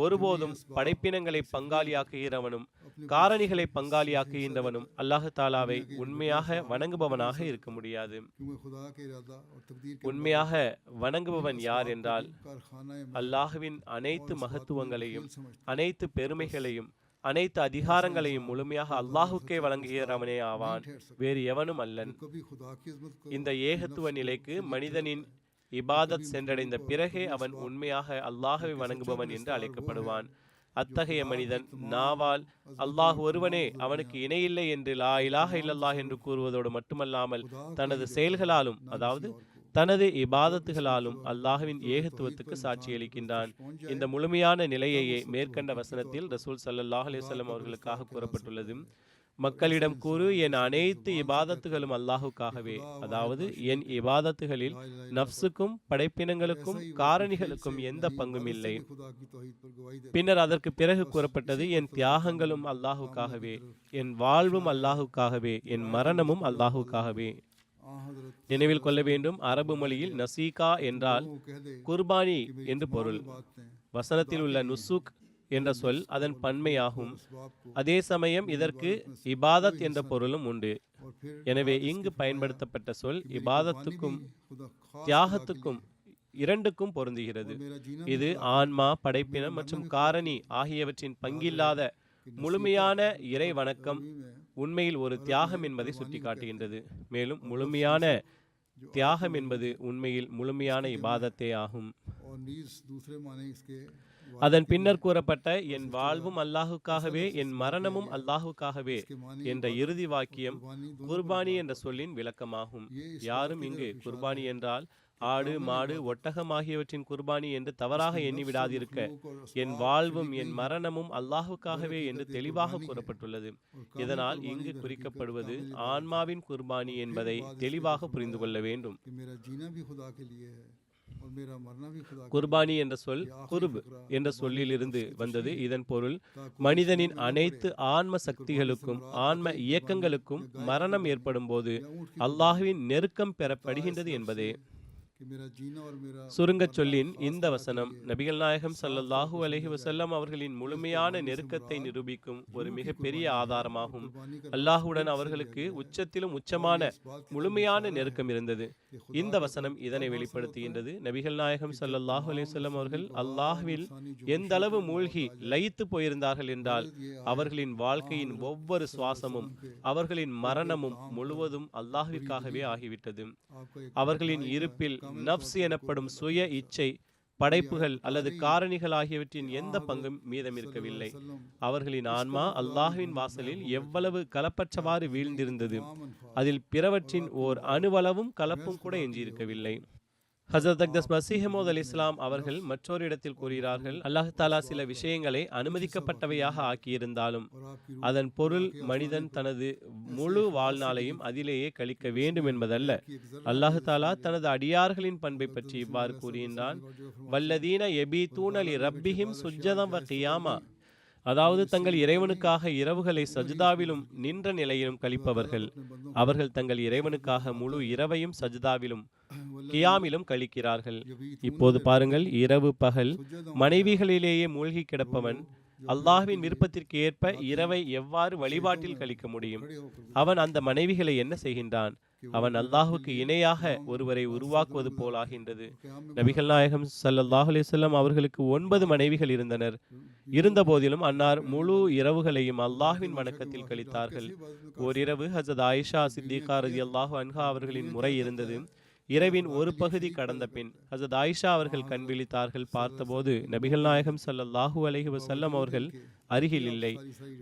ஒருபோதும் படைப்பினங்களை பங்காளியாக்குகிறவனும் காரணிகளை பங்காளியாக்குகின்றவனும் அல்லாஹு தாலாவை உண்மையாக வணங்குபவனாக இருக்க முடியாது. உண்மையாக வணங்குபவன் யார் என்றால், அல்லாஹுவின் அனைத்து மகத்துவங்களையும் அனைத்து பெருமைகளையும் அனைத்து அதிகாரங்களையும் முழுமையாக அல்லாஹுக்கே வழங்குகிறவனே ஆவான், வேறு எவனும் அல்லன். இந்த ஏகத்துவ நிலைக்கு மனிதனின் இபாதத் சென்றடைந்த பிறகே அவன் உண்மையாக அல்லாஹுவை வணங்குபவன் என்று அழைக்கப்படுவான். அத்தகைய மனிதன் நாவால் அல்லாஹ் ஒருவனே, அவனுக்கு இணையில்லை என்று லா இலாஹ இல்லல்லாஹ் என்று கூறுவதோடு மட்டுமல்லாமல் தனது செயல்களாலும், அதாவது தனது இபாதத்துகளாலும் அல்லாஹுவின் ஏகத்துவத்துக்கு சாட்சியளிக்கின்றான். இந்த முழுமையான நிலையையே மேற்கண்ட வசனத்தில் ரசூல் ஸல்லல்லாஹு அலைஹி வஸல்லம் அவர்களுக்காக கூறப்பட்டுள்ளது. மக்களிடம் கூறு, என் அனைத்து இபாதத்துகளும் அல்லாஹுக்காகவே, அதாவது என் இபாதத்துகளில் நப்சுக்கும் படைப்பினங்களுக்கும் காரணிகளுக்கும் எந்த பங்கும் இல்லை. பின்னர் அதற்கு பிறகு கூறப்பட்டது, என் தியாகங்களும் அல்லாஹுக்காகவே, என் வாழ்வும் அல்லாஹுக்காகவே, என் மரணமும் அல்லாஹுக்காகவே. நினைவில் கொள்ள வேண்டும், அரபு மொழியில் நசீகா என்றால் குர்பானி என்று பொருள். வசனத்தில் உள்ள நுசுக் என்ற சொல் அதன் பன்மையாகும். அதே சமயம் இதற்கு இபாதத் என்ற பொருளும் உண்டு. எனவே இங்கு பயன்படுத்தப்பட்ட சொல் இபாதத்துக்கும் தியாகத்துக்கும் இரண்டுக்கும் பொருந்துகிறது. இது ஆன்மா, படைப்பினம் மற்றும் காரணி ஆகியவற்றின் பங்கில்லாத முழுமையான இறை வணக்கம் உண்மையில் ஒரு தியாகம் என்பதை சுட்டிக்காட்டுகின்றது. மேலும் முழுமையான தியாகம் என்பது உண்மையில் முழுமையான இபாதத்தே ஆகும். அதன் பின்னர் கூறப்பட்ட என் வாழ்வும் அல்லாஹுக்காகவே, என் மரணமும் அல்லாஹுக்காகவே என்ற இறுதி வாக்கியம் குர்பானி என்ற சொல்லின் விளக்கமாகும். யாரும் இங்கு குர்பானி என்றால் ஆடு, மாடு, ஒட்டகம் ஆகியவற்றின் குர்பானி என்று தவறாக எண்ணிவிடாதிருக்க, என் வாழ்வும் என் மரணமும் அல்லாஹுக்காகவே என்று தெளிவாக கூறப்பட்டுள்ளது. இதனால் இங்கு குறிக்கப்படுவது ஆன்மாவின் குர்பானி என்பதை தெளிவாக புரிந்து கொள்ள வேண்டும். குர்பானி என்ற சொல் குர்ப் என்ற சொல்லிலிருந்து வந்தது. இதன் பொருள் மனிதனின் அனைத்து ஆன்ம சக்திகளுக்கும் ஆன்ம இயக்கங்களுக்கும் மரணம் ஏற்படும் போது அல்லாஹுவின் நெருக்கம் பெறப்படுகின்றது என்பதே. சுருங்க சொல்லின் இந்த வசனம் நபிகள் நாயகம் ஸல்லல்லாஹு அலைஹி வஸல்லம் அவர்களின் முழுமையான நெருக்கத்தை நிரூபிக்கும் ஒரு மிகப்பெரிய ஆதாரமாகும். அல்லாஹுடன் அவர்களுக்கு உச்சத்திலும் உச்சமான முழுமையான நெருக்கம் இருந்தது. இந்த வசனம் இதனை வெளிப்படுத்துகின்றது. நபிகள் நாயகம் ஸல்லல்லாஹு அலைஹி வஸல்லம் அவர்கள் அல்லாஹ்வில் எந்த அளவு மூழ்கி லயித்து போயிருந்தார்கள் என்றால், அவர்களின் வாழ்க்கையின் ஒவ்வொரு சுவாசமும் அவர்களின் மரணமும் முழுவதும் அல்லாஹ்விற்காகவே ஆகிவிட்டது. அவர்களின் இருப்பில் நப்ஸ் எனப்படும் சுய இச்சை, படைப்புகள் அல்லது காரணிகள் ஆகியவற்றின் எந்த பங்கும் மீதம் இருக்கவில்லை. அவர்களின் ஆன்மா அல்லாஹ்வின் வாசலில் எவ்வளவு கலப்பற்றவாறு வீழ்ந்திருந்தது, அதில் பிறவற்றின் ஓர் அணுவளவும் கலப்பும் கூட எஞ்சியிருக்கவில்லை. ஹஸரத் அக்தஸ் மஸீஹ் மவ்ஊத் அலைஹிஸ்ஸலாம் அவர்கள் மற்றொரு இடத்தில் கூறுகிறார்கள், அல்லாஹ் தாலா சில விஷயங்களை அனுமதிக்கப்பட்டவையாக ஆக்கியிருந்தாலும் அதன் பொருள் மனிதன் தனது முழு வாழ்நாளையும் அதிலேயே கழிக்க வேண்டும் என்பதல்ல. அல்லாஹ் தாலா தனது அடியார்களின் பண்பை பற்றி இவ்வாறு கூறுகின்றான், வல்லதீன யபீதூன லிரப்பிஹிம் சுஜ்ஜதம் வ கியாமா, அதாவது தங்கள் இறைவனுக்காக இரவுகளை சஜ்தாவிலும் நின்ற நிலையிலும் கழிப்பவர்கள். அவர்கள் தங்கள் இறைவனுக்காக முழு இரவையும் சஜ்தாவிலும் கியாமிலும் கழிக்கிறார்கள். இப்போது பாருங்கள், இரவு பகல் மனைவிகளிலேயே மூழ்கி கிடப்பவன் அல்லாஹ்வின் விருப்பத்திற்கு ஏற்ப இரவை எவ்வாறு வழிபாட்டில் கழிக்க முடியும்? அவன் அந்த மனைவிகளை என்ன செய்கின்றான்? அவன் அல்லாஹுக்கு இணையாக ஒருவரை உருவாக்குவது போலாகின்றது. நபிகள் நாயகம் ஸல்லல்லாஹு அலைஹி வஸல்லம் அவர்களுக்கு 9 மனைவிகள் இருந்தனர். இருந்த போதிலும் அன்னார் முழு இரவுகளையும் அல்லாஹ்வின் வணக்கத்தில் கழித்தார்கள். ஓரிரவு ஹஸரத் ஆயிஷா சித்திகா ரலியல்லாஹு அன்ஹா அவர்களின் முறை இருந்தது. இரவின் ஒரு பகுதி கடந்த பின் ஹஸரத் ஆயிஷா அவர்கள் கண் விழித்தார்கள். பார்த்தபோது நபிகள் நாயகம் ஸல்லல்லாஹு அலைஹி வஸல்லம் அவர்கள் அருகில் இல்லை.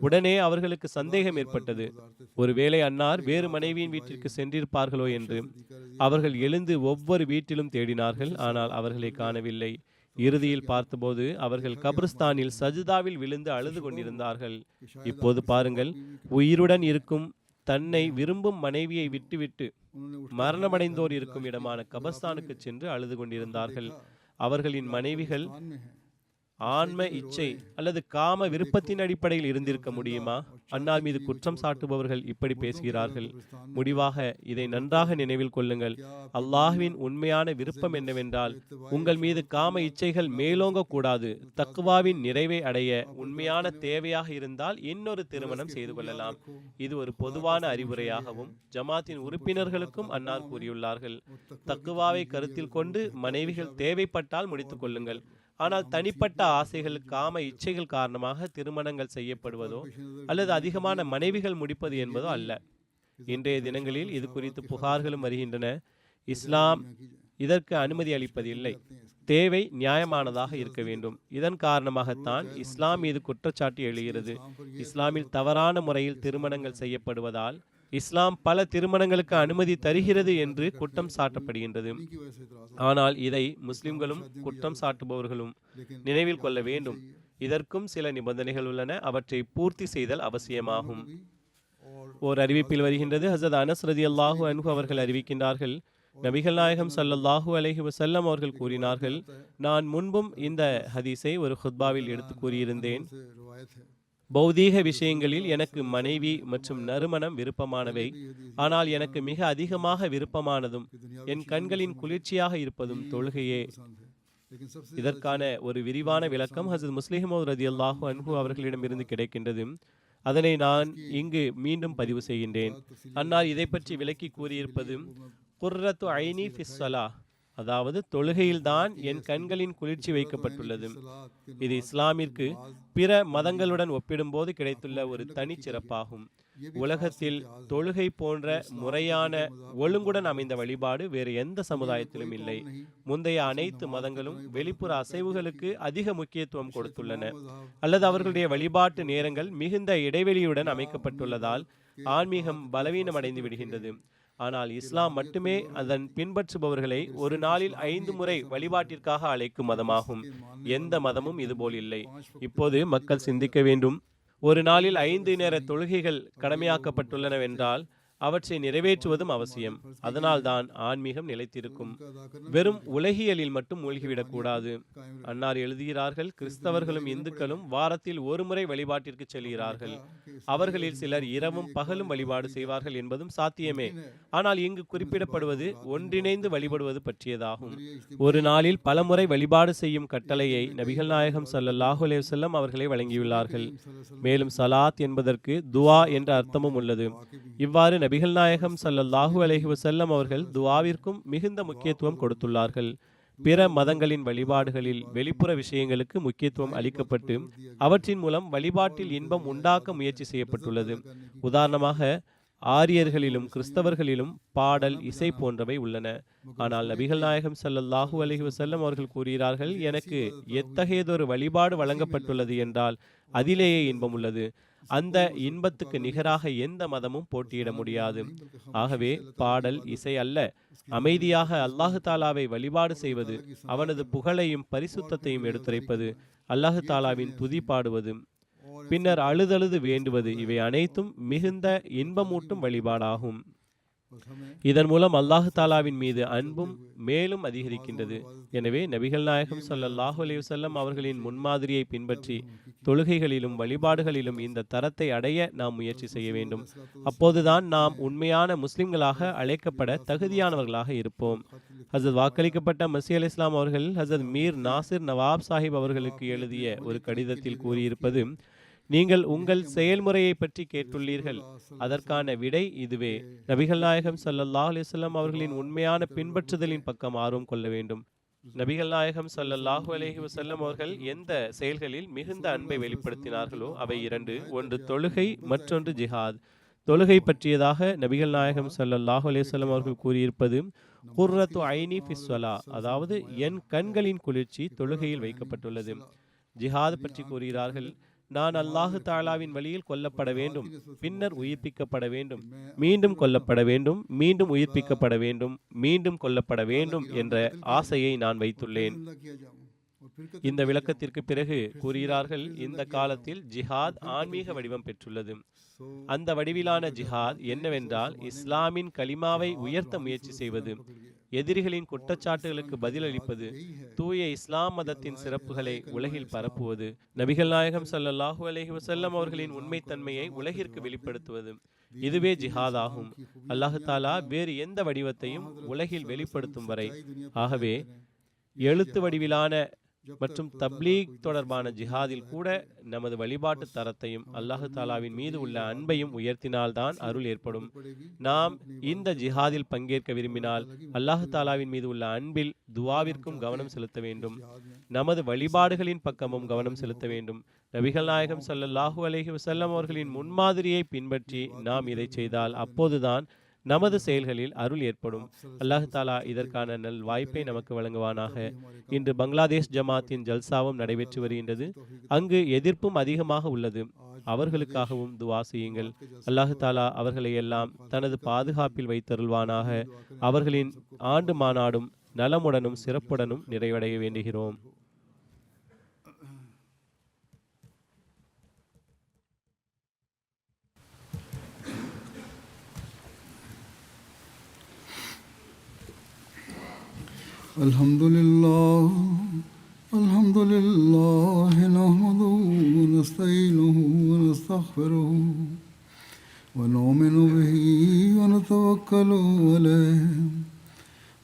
உடனே அவர்களுக்கு சந்தேகம் ஏற்பட்டது, ஒருவேளை அன்னார் வேறு மனைவியின் வீட்டிற்கு சென்றிருப்பார்களோ என்று. அவர்கள் எழுந்து ஒவ்வொரு வீட்டிலும் தேடினார்கள், ஆனால் அவர்களை காணவில்லை. இறுதியில் பார்த்தபோது அவர்கள் கபிரிஸ்தானில் சஜ்தாவில் விழுந்து அழுது கொண்டிருந்தார்கள். இப்போது பாருங்கள், உயிருடன் இருக்கும் தன்னை விரும்பும் மனைவியை விட்டுவிட்டு மரணமடைந்தோர் இருக்கும் இடமான கபர்ஸ்தானுக்கு சென்று அழுது கொண்டிருந்தார்கள். அவர்களின் மனைவிகள் ஆன்ம இச்சை அல்லது காம விருப்பத்தின் அடிப்படையில் இருந்திருக்க முடியுமா? அன்னார் மீது குற்றம் சாட்டுபவர்கள் இப்படி பேசுகிறார்கள். முடிவாக இதை நன்றாக நினைவில் கொள்ளுங்கள். அல்லாஹ்வின் உண்மையான விருப்பம் என்னவென்றால், உங்கள் மீது காம இச்சைகள் மேலோங்க கூடாது. தக்வாவின் நிறைவை அடைய உண்மையான தேவையாக இருந்தால் இன்னொரு திருமணம் செய்து கொள்ளலாம். இது ஒரு பொதுவான அறிவுரையாகவும் ஜமாத்தின் உறுப்பினர்களுக்கும் அன்னார் கூறியுள்ளார்கள். தக்வாவை கருத்தில் கொண்டு மனைவிகள் தேவைப்பட்டால் முடித்துக் கொள்ளுங்கள். ஆனால் தனிப்பட்ட ஆசைகள், காம இச்சைகள் காரணமாக திருமணங்கள் செய்யப்படுவதோ அல்லது அதிகமான மனைவிகள் முடிப்பது என்பதோ அல்ல. இன்றைய தினங்களில் இது குறித்து புகார்களும் வருகின்றன. இஸ்லாம் இதற்கு அனுமதி அளிப்பதில்லை. தேவை நியாயமானதாக இருக்க வேண்டும். இதன் காரணமாகத்தான் இஸ்லாம் மீது குற்றச்சாட்டு எழுகிறது. இஸ்லாமில் தவறான முறையில் திருமணங்கள் செய்யப்படுவதால் இஸ்லாம் பல திருமணங்களுக்கு அனுமதி தருகிறது என்று குற்றம் சாட்டப்படுகின்றது. ஆனால் இதை முஸ்லிம்களும் குற்றம் சாட்டுபவர்களும் நினைவில் கொள்ள வேண்டும். இதற்கும் சில நிபந்தனைகள் உள்ளன. அவற்றை பூர்த்தி செய்தல் அவசியமாகும். ஓர் அறிவிப்பில் வருகின்றது, ஹஸரத் அனஸ் ரலியல்லாஹு அன்ஹு அவர்கள் அறிவிக்கின்றார்கள், நபிகள் நாயகம் ஸல்லல்லாஹு அலைஹி வஸல்லம் அவர்கள் கூறினார்கள், நான் முன்பும் இந்த ஹதீஸை ஒரு ஹுத்பாவில் எடுத்து கூறியிருந்தேன். பௌதீக விஷயங்களில் எனக்கு மனைவி மற்றும் நறுமணம் விருப்பமானவை. ஆனால் எனக்கு மிக அதிகமாக விருப்பமானதும் என் கண்களின் குளிர்ச்சியாக இருப்பதும் தொழுகையே. இதற்கான ஒரு விரிவான விளக்கம் ஹஸரத் முஸ்லிம் ரலியல்லாஹு அன்ஹு அவர்களிடமிருந்து கிடைக்கின்றது. அதனை நான் இங்கு மீண்டும் பதிவு செய்கின்றேன். அன்னார் இதை பற்றி விளக்கி கூறியிருப்பது, குர்ரத்து ஐனி ஃபிஸ் ஸலாஹ், அதாவது தொழுகையில்தான் என் கண்களின் குளிர்ச்சி வைக்கப்பட்டுள்ளது. இது இஸ்லாமிற்கு பிற மதங்களுடன் ஒப்பிடும்போது கிடைத்துள்ள ஒரு தனிச்சிறப்பாகும். உலகத்தில் தொழுகை போன்ற முறையான ஒழுங்குடன் அமைந்த வழிபாடு வேறு எந்த சமுதாயத்திலும் இல்லை. முந்தைய அனைத்து மதங்களும் வெளிப்புற அசைவுகளுக்கு அதிக முக்கியத்துவம் கொடுத்துள்ளன, அல்லது அவர்களுடைய வழிபாட்டு நேரங்கள் மிகுந்த இடைவெளியுடன் அமைக்கப்பட்டுள்ளதால் ஆன்மீகம் பலவீனம் அடைந்து விடுகின்றது. ஆனால் இஸ்லாம் மட்டுமே அதன் பின்பற்றுபவர்களை ஒரு நாளில் 5 முறை வழிபாட்டிற்காக அழைக்கும் மதமாகும். எந்த மதமும் இதுபோல் இல்லை. இப்போது மக்கள் சிந்திக்க வேண்டும், ஒரு நாளில் 5 நேர தொழுகைகள் கடமையாக்கப்பட்டுள்ளனவென்றால் அவற்றை நிறைவேற்றுவதும் அவசியம். அதனால்தான் ஆன்மீகம் நிலைத்திருக்கும். வெறும் உலகியலில் மட்டும் மூழ்கிவிடக்கூடாது. அன்னார் எழுதுகிறார்கள், கிறிஸ்தவர்களும் இந்துக்களும் வாரத்தில் ஒரு முறை வழிபாட்டிற்கு செல்கிறார்கள். அவர்களில் சிலர் இரவும் பகலும் வழிபாடு செய்வார்கள் என்பதும் சாத்தியமே. ஆனால் இங்கு குறிப்பிடப்படுவது ஒன்றிணைந்து வழிபடுவது பற்றியதாகும். ஒரு நாளில் பல முறை வழிபாடு செய்யும் கட்டளையை நபிகள் நாயகம் ஸல்லல்லாஹு அலைஹி வஸல்லம் அவர்களே வழங்கியுள்ளார்கள். மேலும் சலாத் என்பதற்கு துவா என்ற அர்த்தமும் உள்ளது. இவ்வாறு நபிகள் நாயகம் ஸல்லல்லாஹு அலைஹி வஸல்லம் அவர்கள் துஆவிற்கும் மிகுந்த முக்கியத்துவம் கொடுத்துள்ளார்கள். பிற மதங்களின் வழிபாடுகளில் வெளிப்புற விஷயங்களுக்கு முக்கியத்துவம் அளிக்கப்பட்டு அவற்றின் மூலம் வழிபாட்டில் இன்பம் உண்டாக்க முயற்சி செய்யப்பட்டுள்ளது. உதாரணமாக ஆரியர்களிலும் கிறிஸ்தவர்களிலும் பாடல், இசை போன்றவை உள்ளன. ஆனால் நபிகள் நாயகம் ஸல்லல்லாஹு அலைஹி வஸல்லம் அவர்கள் கூறுகிறார்கள், எனக்கு எத்தகையதொரு வழிபாடு வழங்கப்பட்டுள்ளது என்றால் அதிலேயே இன்பம் உள்ளது. அந்த இன்பத்துக்கு நிகராக எந்த மதமும் போட்டியிட முடியாது. ஆகவே பாடல், இசை அல்ல, அமைதியாக அல்லாஹு தாலாவை வழிபாடு செய்வது, அவனது புகழையும் பரிசுத்தத்தையும் எடுத்துரைப்பது, அல்லாஹு தாலாவின் துதி பாடுவது, பின்னர் அழுதழுது வேண்டுவது, இவை அனைத்தும் மிகுந்த இன்பமூட்டும் வழிபாடாகும். இதன் மூலம் அல்லாஹு தாலாவின் மீது அன்பும் மேலும் அதிகரிக்கின்றது. எனவே நபிகள் நாயகம் ஸல்லல்லாஹு அலைஹி வஸல்லம் அவர்களின் முன்மாதிரியை பின்பற்றி தொழுகைகளிலும் வழிபாடுகளிலும் இந்த தரத்தை அடைய நாம் முயற்சி செய்ய வேண்டும். அப்போதுதான் நாம் உண்மையான முஸ்லிம்களாக அழைக்கப்பட தகுதியானவர்களாக இருப்போம். ஹஸரத் வாக்களிக்கப்பட்ட மஸீஹ் அலைஹிஸ்ஸலாம் அவர்கள் ஹஸரத் மீர் நாசிர் நவாப் சாஹிப் அவர்களுக்கு எழுதிய ஒரு கடிதத்தில் கூறியிருப்பது, நீங்கள் உங்கள் செயல்முறையை பற்றி கேட்டுள்ளீர்கள், அதற்கான விடை இதுவே. நபிகள் நாயகம் ஸல்லல்லாஹு அலைஹி வஸல்லம் அவர்களின் உண்மையான பின்பற்றுதலின் பக்கம் ஆர்வம் கொள்ள வேண்டும். நபிகள் நாயகம் ஸல்லல்லாஹு அலைஹி வஸல்லம் அவர்கள் எந்த செயல்களில் மிகுந்த அன்பை வெளிப்படுத்தினார்களோ அவை 2. ஒன்று தொழுகை, மற்றொன்று ஜிஹாத். தொழுகை பற்றியதாக நபிகள் நாயகம் ஸல்லல்லாஹு அலைஹி வஸல்லம் அவர்கள் கூறியிருப்பது, குர்ரத்து ஐனி ஃபிஸ் ஸலாஹ், அதாவது என் கண்களின் குளிர்ச்சி தொழுகையில் வைக்கப்பட்டுள்ளது. ஜிஹாத் பற்றி கூறுகிறார்கள், நான் அல்லாஹு தாலாவின் வழியில் கொல்லப்பட வேண்டும், பின்னர் உயிர்ப்பிக்கப்பட வேண்டும், மீண்டும் கொல்லப்பட வேண்டும், மீண்டும் உயிர்ப்பிக்கப்பட வேண்டும், மீண்டும் கொல்லப்பட வேண்டும் என்ற ஆசையை நான் வைத்துள்ளேன். இந்த விளக்கத்திற்கு பிறகு கூறுகிறார்கள், இந்த காலத்தில் ஜிஹாத் ஆன்மீக வடிவம் பெற்றுள்ளது. அந்த வடிவிலான ஜிஹாத் என்னவென்றால் இஸ்லாமின் கலிமாவை உயர்த்த முயற்சி செய்வது. எதிரிகளின் குற்றச்சாட்டுகளுக்கு பதிலளிப்பது, தூய இஸ்லாம் மதத்தின் சிறப்புகளை உலகில் பரப்புவது, நபிகள் நாயகம் ஸல்லல்லாஹு அலைஹி வஸல்லம் அவர்களின் உண்மைத்தன்மையை உலகிற்கு வெளிப்படுத்துவது, இதுவே ஜிஹாத் ஆகும். அல்லாஹ் தாலா வேறு எந்த வடிவத்தையும் உலகில் வெளிப்படுத்தும் வரை, ஆகவே எழுத்து வடிவிலான மற்றும் தப்லீக் தொடர்பான ஜிஹாதில் கூட நமது வழிபாட்டு தரத்தையும் அல்லாஹு தாலாவின் மீது உள்ள அன்பையும் உயர்த்தினால்தான் அருள் ஏற்படும். நாம் இந்த ஜிஹாதில் பங்கேற்க விரும்பினால் அல்லாஹு தாலாவின் மீது உள்ள அன்பில் துவாவிற்கும் கவனம் செலுத்த வேண்டும். நமது வழிபாடுகளின் பக்கமும் கவனம் செலுத்த வேண்டும். நபிகள் நாயகம் ஸல்லல்லாஹு அலைஹி வஸல்லம் அவர்களின் முன்மாதிரியை பின்பற்றி நாம் இதை செய்தால் அப்போதுதான் நமது செயல்களில் அருள் ஏற்படும். அல்லாஹ் தாலா இதற்கான நல் வாய்ப்பை நமக்கு வழங்குவானாக. இன்று பங்களாதேஷ் ஜமாத்தின் ஜல்சாவும் நடைபெற்று வருகின்றது. அங்கு எதிர்ப்பும் அதிகமாக உள்ளது. அவர்களுக்காகவும் துவா செய்யுங்கள். அல்லாஹ் தாலா அவர்களை எல்லாம் தனது பாதுகாப்பில் வைத்தருள்வானாக. அவர்களின் ஆண்டு மாநாடும் நலமுடனும் சிறப்புடனும் நிறைவடைய வேண்டுகிறோம். الحمد لله نحمده ونستعينه ونستغفره ونؤمن به ونتوكل عليه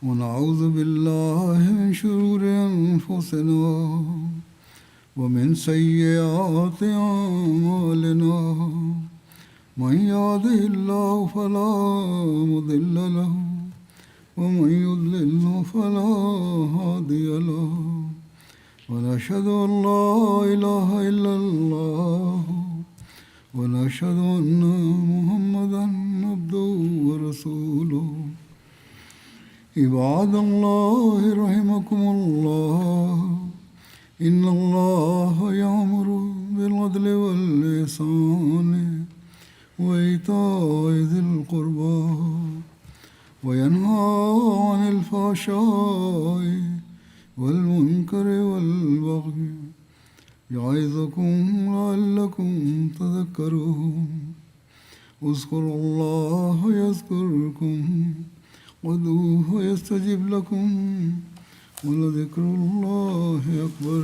ونعوذ بالله من شرور أنفسنا ومن سيئات أعمالنا من يهده الله فلا مضل له ومن يضلل فلا هادي له ونشهد أن لا إله إلا الله ونشهد أن محمدا عبده ورسوله عباد الله رحمكم الله إن الله يأمر بالعدل والإحسان وإيتاء ذي القربى وينهى عن الفحشاء والمنكر والبغي يعظكم لعلكم تذكرون اذكروا الله يذكركم وادعوه يستجب لكم ولذكر الله أكبر.